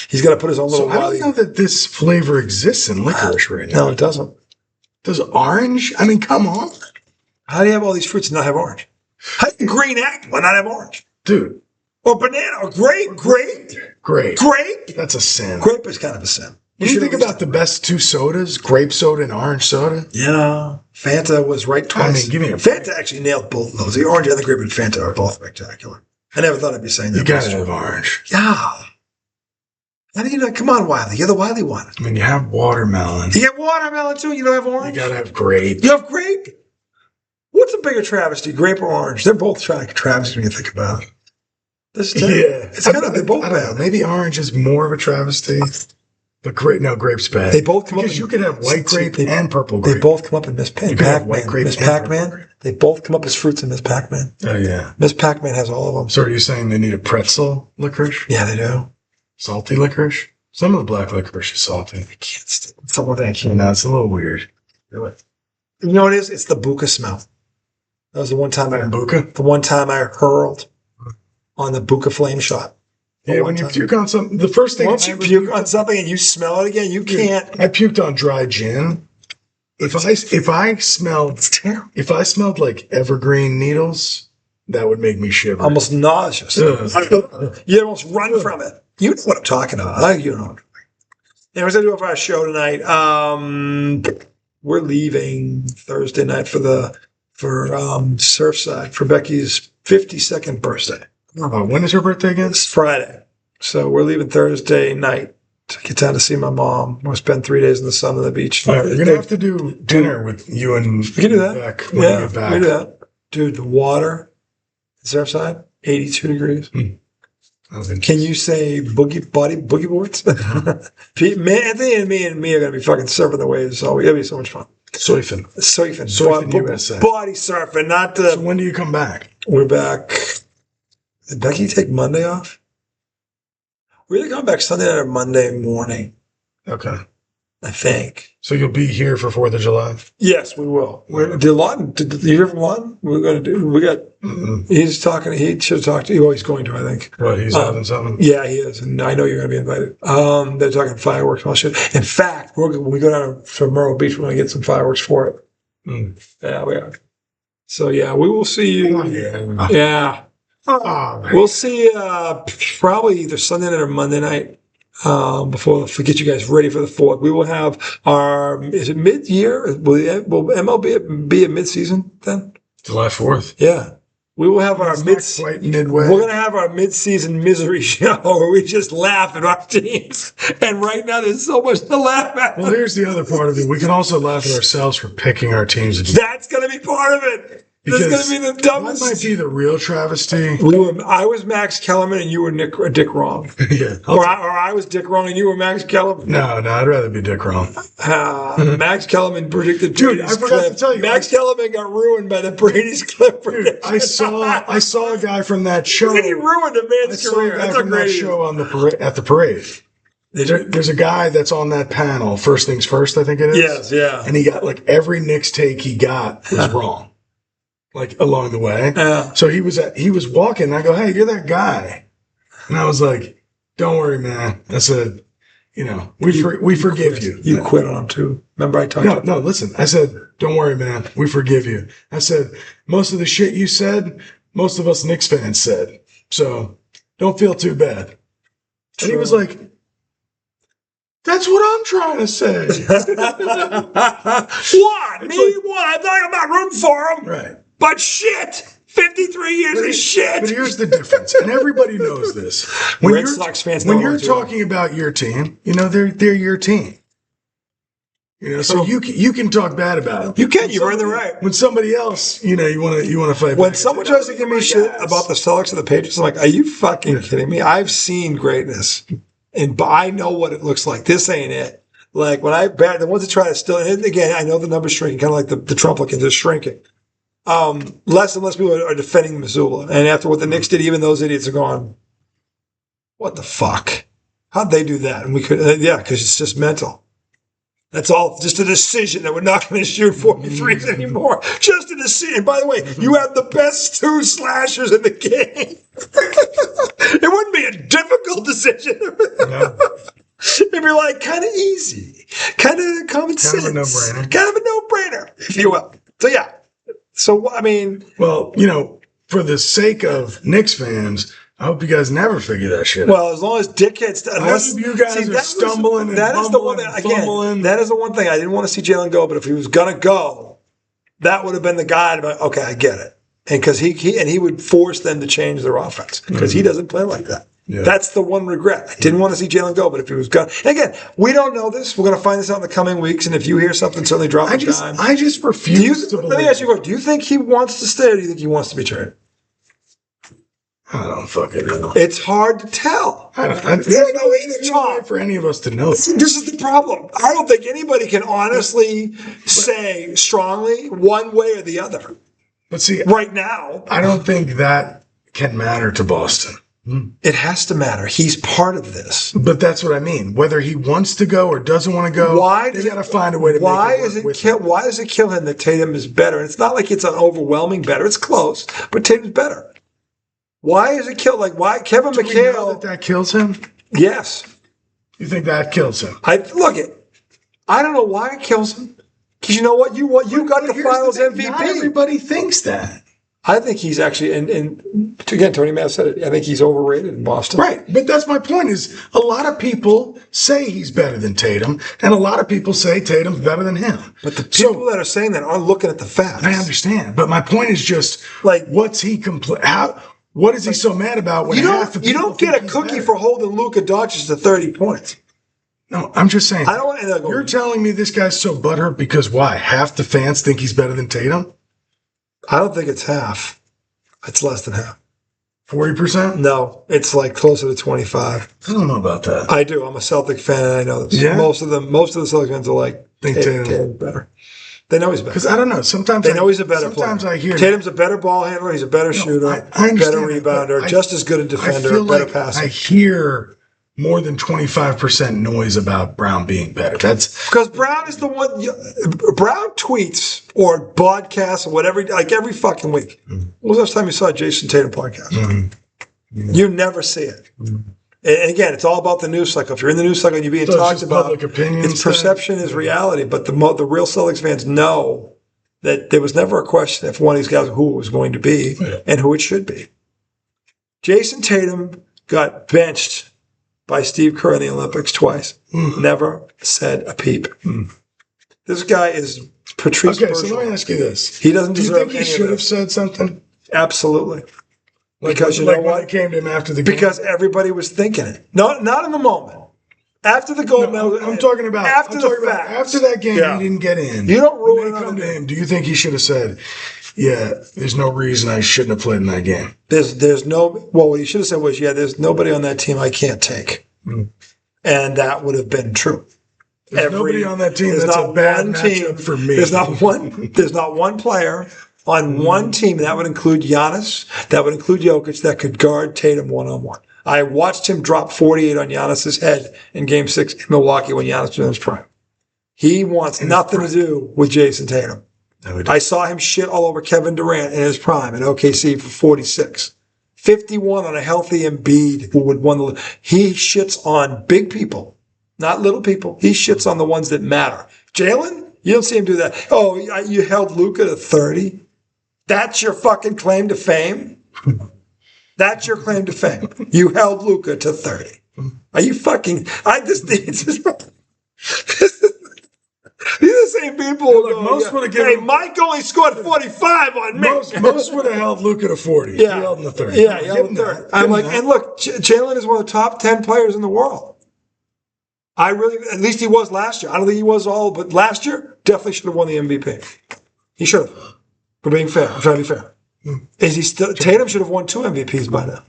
He's got to put his own little. I don't know that this flavor exists in licorice right now. No, it doesn't. Does orange? I mean, come on. How do you have all these fruits and not have orange? How do you green apple and not have orange? Dude. Or banana, or grape. Grape. Grape? That's a sin. Grape is kind of a sin. You should think about the best 2 sodas, grape soda and orange soda. Yeah. Fanta was right twice. I mean, give me a Fanta actually nailed both of those. The orange and the grape and Fanta are both spectacular. I never thought I'd be saying that. You gotta have orange. Yeah. How do you not? Come on, Wiley. You're the Wiley one. I mean, you have watermelon. You have watermelon too? You don't have orange? You gotta have grape. You have grape? What's a bigger travesty, grape or orange? They're both travesty when you think about it. It's kind of, they're both bad. Maybe orange is more of a travesty. But grape's bad. They both come up. Because you could have white grape and purple grape. They both come up in Miss Pac-Man. Miss Pac-Man. They both come up as fruits in Miss Pac-Man. Oh, yeah. Miss Pac-Man has all of them. So are you saying they need a pretzel licorice? Yeah, they do. Salty licorice? Some of the black licorice is salty. I can't stand some of that. No, it's a little weird. Do it. You know what it is? It's the buka smell. That was the one time I hurled on the buka flame shot. Yeah, when you puke on something, the first thing. Once you puke on something and you smell it again, you can't. I puked on dry gin. If I smelled like evergreen needles, that would make me shiver. Almost nauseous. You almost run from it. You know what I'm talking about. You know. Anyways, I do it for our show tonight. We're leaving Thursday night for Surfside for Becky's 52nd birthday. When is her birthday again? It's Friday. So we're leaving Thursday night to get down to see my mom. We'll spend 3 days in the sun on the beach. All right, we're going to have to do dinner with you and we can do that. Beck when we get back. We can do that. Dude, the water in Surfside, 82 degrees. Can you say boogie boards? Anthony and me are gonna be fucking surfing the waves, so it's gonna be so much fun. Surfing USA. Body surfing, not the. So when do you come back? We're back. Did Becky take Monday off? We're either coming back Sunday night or Monday morning. Okay. I think. So you'll be here for 4th of July? Yes, we will. Did you hear from Lawton? We got. He's talking. He should have talked to you. He's going to, I think. What, he's having something? Yeah, he is. And I know you're going to be invited. They're talking fireworks and all shit. In fact, when we go down to Myrtle Beach, we're going to get some fireworks for it. Yeah, we are. So, yeah, we will see you. Yeah. We'll see probably either Sunday night or Monday night. Before we get you guys ready for the 4th, we will have is it mid-year? Will MLB be a mid-season then? July 4th. Yeah. We will have our quite midway. We're going to have our mid-season misery show where we just laugh at our teams. And right now there's so much to laugh at. Well, here's the other part of it. We can also laugh at ourselves for picking our teams. That's going to be part of it. That's going to be the dumbest. That might be the real travesty. I was Max Kellerman and you were Dick Wrong. Yeah. Or I was Dick Wrong and you were Max Kellerman. No, I'd rather be Dick Wrong. Max Kellerman predicted Dude, Brady's I forgot clip. to tell you. Max Kellerman got ruined by the Brady's clip prediction. I saw a guy from that show. Brady ruined a man's career. That's a great show on at the parade. There's a guy that's on that panel. First things first, I think it is. Yes, yeah. And he got every Knicks take he got was wrong. Along the way. So he was walking, and I go, "Hey, you're that guy." And I was like, "Don't worry, man." I said, we forgive you. You quit on him too. Remember I talked No, listen. I said, "Don't worry, man. We forgive you." I said, "Most of the shit you said, most of us Knicks fans said. So don't feel too bad." And he was like, "That's what I'm trying to say." What? Me? What? I'm talking about rooting for him. Right. But shit, 53 years of shit. But here's the difference, and everybody knows this. Red Sox fans know when you're talking about your team, they're your team. So you can talk bad about them. You can. You're in the right. When somebody else, you want to fight. When someone tries to give me shit about the Celtics and the Patriots, I'm like, are you fucking kidding me? I've seen greatness, and I know what it looks like. This ain't it. Like when I bet the ones that try to steal, and again, I know the numbers shrinking, kind of like the Trumplicans are shrinking. Less and less people are defending Missoula. And after what the Knicks did, even those idiots are going, what the fuck? How'd they do that? And we could, because it's just mental. That's all just a decision that we're not going to shoot 43s anymore. Just a decision. And by the way, you have the best 2 slashers in the game. It wouldn't be a difficult decision. No. It'd be kind of easy, kind of common sense. Kind of a no-brainer, if you will. So, yeah. So, I mean... Well, for the sake of Knicks fans, I hope you guys never figure that shit out. Well, as long as dickheads... I hope you guys are stumbling and fumbling. That is the one thing. I didn't want to see Jalen go, but if he was going to go, that would have been the guy to be like, okay, I get it. And because he would force them to change their offense because he doesn't play like that. Yeah. That's the one regret. I didn't want to see Jalen go, but if he was gone, again, we don't know this. We're going to find this out in the coming weeks, and if you hear something, certainly drop a dime. I just refuse to believe. Let me ask you, do you think he wants to stay, or do you think he wants to be traded? I don't fucking know. It's hard to tell. There's no way for any of us to know. This is the problem. I don't think anybody can honestly say strongly one way or the other. But see, right now, I don't think that can matter to Boston. It has to matter. He's part of this. But that's what I mean. Whether he wants to go or doesn't want to go, they got to find a way to make it work. Why does it kill him that Tatum is better? And it's not like it's an overwhelming better. It's close, but Tatum's better. Why is it killed? Why Kevin McHale? Do we know that kills him? Yes. You think that kills him? I don't know why it kills him. Because you know what? You got the Finals MVP. Not everybody thinks that. I think he's actually, and again, Tony Matt said it, I think he's overrated in Boston. Right, but that's my point is a lot of people say he's better than Tatum, and a lot of people say Tatum's better than him. But the people that are saying that aren't looking at the facts. I understand, but my point is just, what's he what is he so mad about when half the people don't get a cookie for holding Luka Doncic to 30 points. No, I'm just saying, I don't want to you're telling me this guy's so butthurt because why? Half the fans think he's better than Tatum? I don't think it's half. It's less than half. 40%? No, it's like closer to 25. I don't know about that. I do. I'm a Celtic fan, and I know this. Yeah? Most of the Celtic fans are like, Tatum's better. They know he's better. Because I don't know. Sometimes they know he's a better sometimes player. I hear Tatum's a better ball handler. He's a better shooter, I better understand rebounder, just as good a defender, I feel better like passer. I hear more than 25% noise about Brown being better. That's because Brown is the one. Brown tweets or broadcasts or whatever, like every fucking week. When was the last time you saw a Jason Tatum podcast? You never see it. And again, it's all about the news cycle. If you're in the news cycle and you're being talked about, public opinion. It's perception is reality. But the real Celtics fans know that there was never a question if one of these guys who it was going to be and who it should be. Jason Tatum got benched by Steve Kerr in the Olympics twice. Never said a peep. This guy is Patrice Bergeron. So let me ask you this. He doesn't deserve any of Do you think he should have said something? Absolutely. Because you know what? When it came to him after the game? Because everybody was thinking it. Not in the moment. After the gold medal. I'm talking about after that game, he didn't get in. You don't ruin when they come to him. Do you think he should have said, "Yeah, there's no reason I shouldn't have played in that game"? There's no. Well, what he should have said was, "Yeah, there's nobody on that team I can't take," and that would have been true. There's nobody on that team that's a bad matchup for me. There's not one. There's not one player on one team, that would include Giannis, that would include Jokic, that could guard Tatum one-on-one. I watched him drop 48 on Giannis's head in Game 6 in Milwaukee when Giannis was in his prime. He wants nothing to do with Jason Tatum. I saw him shit all over Kevin Durant in his prime in OKC for 46. 51 on a healthy Embiid who would win the. He shits on big people, not little people. He shits on the ones that matter. Jalen, you don't see him do that. Oh, you held Luka to 30. That's your fucking claim to fame? That's your claim to fame. You held Luka to 30. Are you fucking... These are the same people who go, most would have given Mike only scored 45 on me. Most would have held Luka to 40. Yeah. He held him to 30. Yeah, he held him to 30. I'm like, and look, Jalen is one of the top 10 players in the world. At least he was last year. I don't think he was all, but last year, definitely should have won the MVP. He should have. For being fair. I'm trying to be fair. Is he still? Tatum should have won 2 MVPs by now.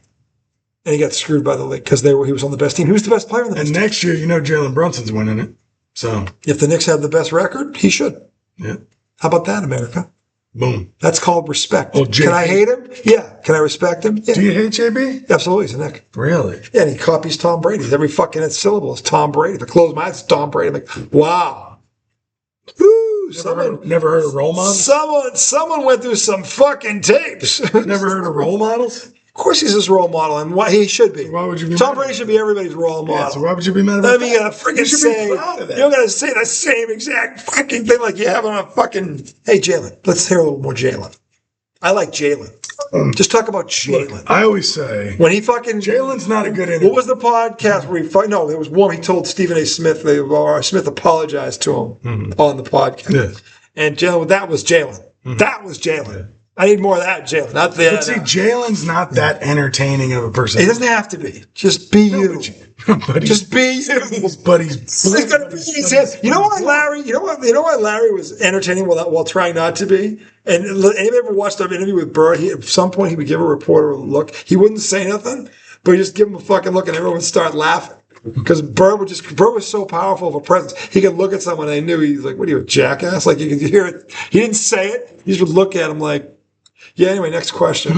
And he got screwed by the league because he was on the best team. He was the best player in the best team. And next year, Jalen Brunson's winning it. So if the Knicks have the best record, he should. Yeah. How about that, America? Boom. That's called respect. Oh, can I hate him? Yeah. Can I respect him? Yeah. Do you hate JB? Absolutely. He's a Knick. Really? Yeah, and he copies Tom Brady. Every fucking syllable is Tom Brady. If I close my eyes, it's Tom Brady. I'm like, wow. Woo. Never heard of role models? Someone went through some fucking tapes. Never heard of role models? Of course he's his role model, and why he should be. So why would you be Tom Brady should be everybody's role model. Yeah, so why would you be mad about that? You gotta freaking say, you're gonna say the same exact fucking thing like you have on a fucking, hey, Jalen, let's hear a little more Jalen. I like Jalen. Just talk about Jalen. Look, I always say when he fucking Jalen's not a good interview. What was the podcast where no, there was one he told Stephen A. Smith. Smith apologized to him on the podcast. Yeah. And Jalen, that was Jalen. That was Jalen. Yeah. I need more of that, Jalen. Not the. But see, Jalen's not that entertaining of a person. He doesn't have to be. Just be you. Just be you. But he's you know why Larry? You know why Larry was entertaining while trying not to be? And anybody ever watched an interview with Bird? At some point, he would give a reporter a look. He wouldn't say nothing, but he'd just give him a fucking look, and everyone would start laughing. Because Bird was so powerful of a presence. He could look at someone and I knew he's like, what are you, a jackass? Like you could hear it. He didn't say it. He just would look at him like, yeah, anyway, next question.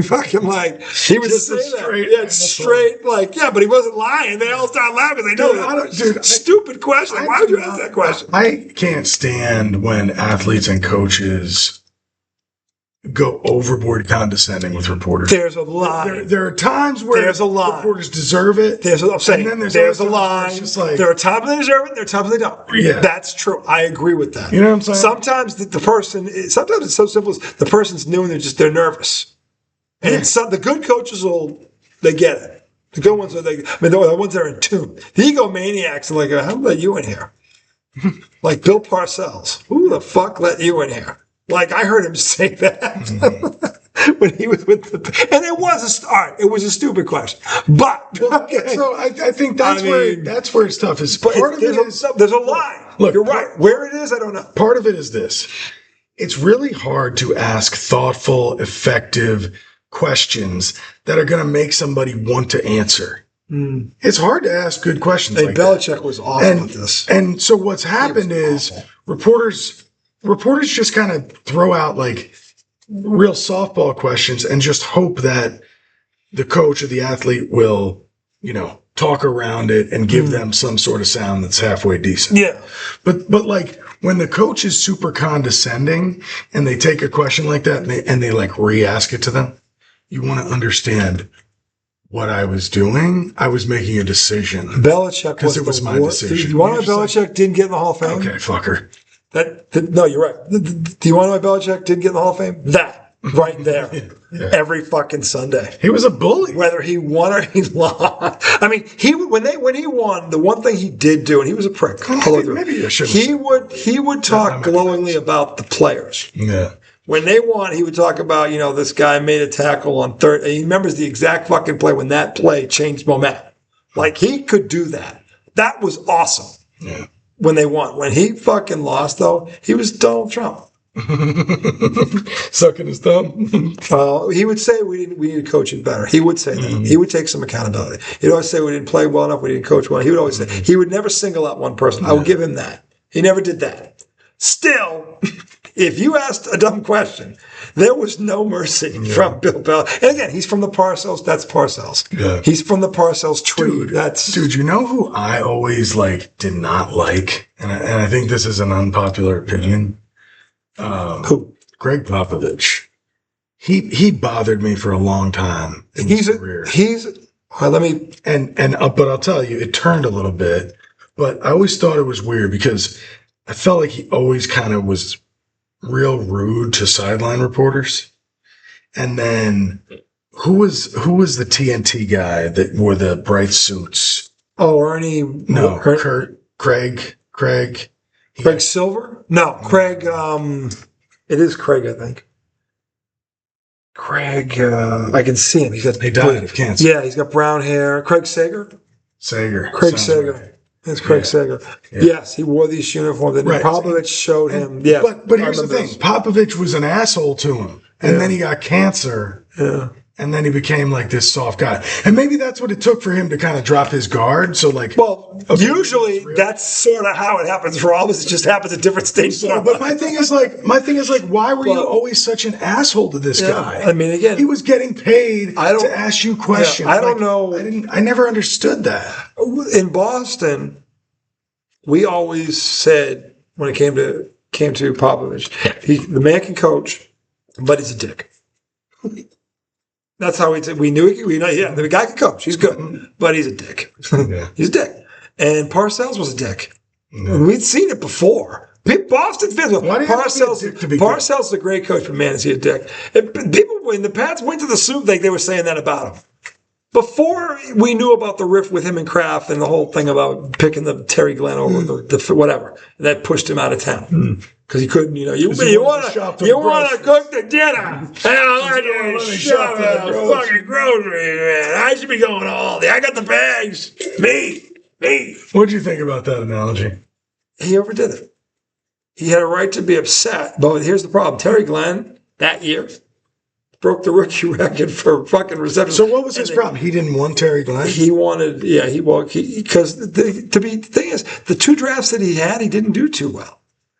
Fucking like, he would just say that. Yeah, straight, like, yeah, but he wasn't lying. They all start laughing. They know that. Stupid question. Why would you ask that question? I can't stand when athletes and coaches go overboard condescending with reporters. There's a line. There are times where there's a line. Reporters deserve it. There's a line. Like, there are times they deserve it. There are times they don't. Yeah. That's true. I agree with that. You know what I'm saying? Sometimes sometimes it's so simple as the person's new and they're nervous. And the good coaches they get it. The good ones the ones that are in tune. The egomaniacs are like, how let you in here? Like Bill Parcells. Who the fuck let you in here? Like, I heard him say that when he was with and it was a stupid question. But, so I think that's where it's tough. There's a line. Look, you're right. Where it is, I don't know. Part of it is this. It's really hard to ask thoughtful, effective questions that are going to make somebody want to answer. It's hard to ask good questions. Hey, like Belichick that. was awesome at this. And so what's happened is reporters just kind of throw out like real softball questions and just hope that the coach or the athlete will, talk around it and give them some sort of sound that's halfway decent. Yeah. But like when the coach is super condescending and they take a question like that and they like re-ask it to them, you want to understand what I was doing. I was making a decision. Belichick was my decision. Do you want to know why Belichick didn't get in the Hall of Fame? Okay, fucker. No, you're right. Do you want to know why Belichick didn't get in the Hall of Fame? That right there. Yeah. Every fucking Sunday. He was a bully. Whether he won or he lost. I mean, when he won, the one thing he did do, and he was a prick. Maybe I should. He would talk glowingly about the players. Yeah. When they won, he would talk about, this guy made a tackle on third. And he remembers the exact fucking play when that play changed momentum. Like, he could do that. That was awesome. Yeah. When they won. When he fucking lost, though, he was Donald Trump. Sucking his thumb. He would say we need to coach it better. He would say that. He would take some accountability. He'd always say we didn't play well enough, we didn't coach well. He would always say, he would never single out one person. I will give him that. He never did that. Still, if you asked a dumb question, there was no mercy from Bill Belichick. And again, he's from the Parcells. That's Parcells. Yeah. He's from the Parcells tree. Dude, you know who I always did not like? And I think this is an unpopular opinion. Who? Greg Popovich. He bothered me for a long time in his career. But I'll tell you, it turned a little bit. But I always thought it was weird because I felt like he always kind of was real rude to sideline reporters. And then who was the TNT guy that wore the bright suits? Oh, Ernie. No, Craig. Craig Silver? No, Craig. It is Craig, I think. Craig. I can see him. He died of cancer. Yeah, he's got brown hair. Craig Sager. Craig Sager. Right. It's Craig Sager. Yeah. Yes, he wore these uniforms, and Popovich showed him. Yeah, but here's the thing: Popovich was an asshole to him, and then he got cancer. Yeah. And then he became this soft guy. And maybe that's what it took for him to kind of drop his guard. So usually that's sort of how it happens for all of us. It just happens at different stages. But my thing is why were you always such an asshole to this guy? I mean, again, he was getting paid to ask you questions. I don't know. I never understood that. In Boston, we always said when it came to Popovich, the man can coach, but he's a dick. That's how we knew the guy can coach. He's good, but he's a dick. He's a dick. And Parcells was a dick. Yeah. And we'd seen it before. Boston fans, Parcells is a great coach, but man, is he a dick. People, when the Pats went to the Super Bowl, they were saying that about him. Before we knew about the riff with him and Kraft and the whole thing about picking the Terry Glenn over the whatever, that pushed him out of town. Because he couldn't, you want to cook the dinner. Hell, I just shop at the fucking grocery, man. I should be going I got the bags. Me. What do you think about that analogy? He overdid it. He had a right to be upset. But here's the problem. Terry Glenn, that year, broke the rookie record for fucking receptions. So what was his problem? He didn't want Terry Glenn? He wanted, because the thing is, the two drafts that he had, he didn't do too well.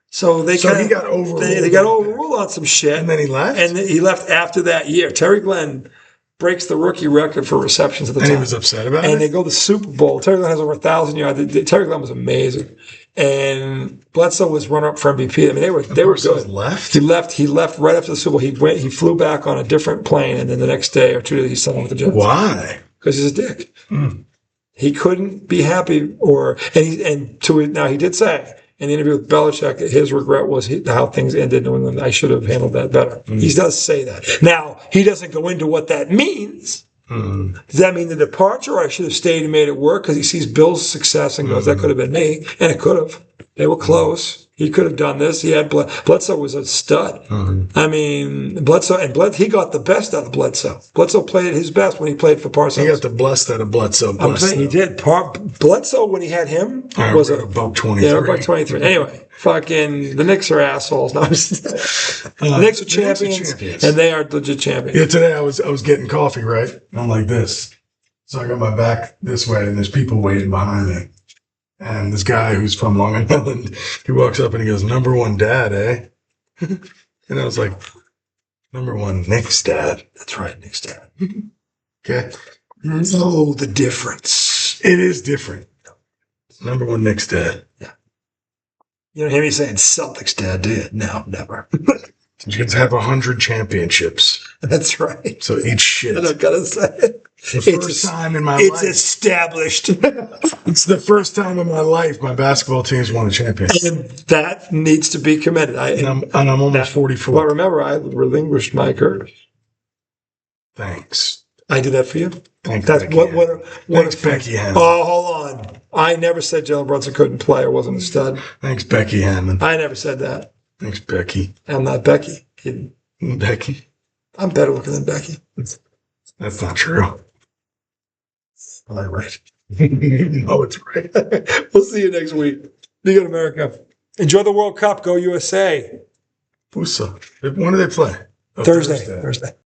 So he got overruled. They got overruled on some shit. And then he left? And he left after that year. Terry Glenn breaks the rookie record for receptions at the time. And he was upset about it? And they go to the Super Bowl. Terry Glenn has over 1,000 yards. Terry Glenn was amazing. And Bledsoe was runner-up for MVP. I mean, they were good. Left? He left right after the Super Bowl. He flew back on a different plane, and then the next day or 2 days he signed with the Jets. Why? Because he's a dick. He couldn't be happy, now he did say in the interview with Belichick, his regret was how things ended in New England. I should have handled that better. He does say that. Now, he doesn't go into what that means. Does that mean the departure, or I should have stayed and made it work? Because he sees Bill's success and goes, that could have been me. And it could have. They were close. He could have done this. He had Bledsoe was a stud. I mean, Bledsoe he got the best out of Bledsoe. Bledsoe played at his best when he played for Parsons. He got the blessed out of Bledsoe. I'm saying he did. Bledsoe, when he had him, was a buck 23. Yeah, buck 23. Anyway, fucking the Knicks are assholes. No, the Knicks are champions, and they are legit champions. Yeah, today I was getting coffee, right? And I'm like this. So I got my back this way, and there's people waiting behind me. And this guy who's from Long Island, he walks up and he goes, "Number one dad, eh?" And I was like, "Number one Knicks dad." That's right, Knicks dad. Okay. Oh, the difference. It is different. Number one Knicks dad. Yeah. You don't hear me saying Celtics dad, do you? No, never. You get to have 100 championships. That's right. So eat shit. I don't gotta say it. The first time in my life. It's established. It's the first time in my life my basketball team's won a championship. And that needs to be commended. And I'm almost 44. Well, remember, I relinquished my curse. Thanks. I did that for you. Thanks, That's Becky. Thanks, Becky Hammond. Oh, hold on. I never said Jalen Brunson couldn't play or wasn't a stud. Thanks, Becky Hammond. I never said that. Thanks, Becky. I'm not Becky. Kidding. Becky. I'm better looking than Becky. That's not true. Am I right? No, it's right. We'll see you next week. Be good, America. Enjoy the World Cup. Go USA. When do they play? Thursday.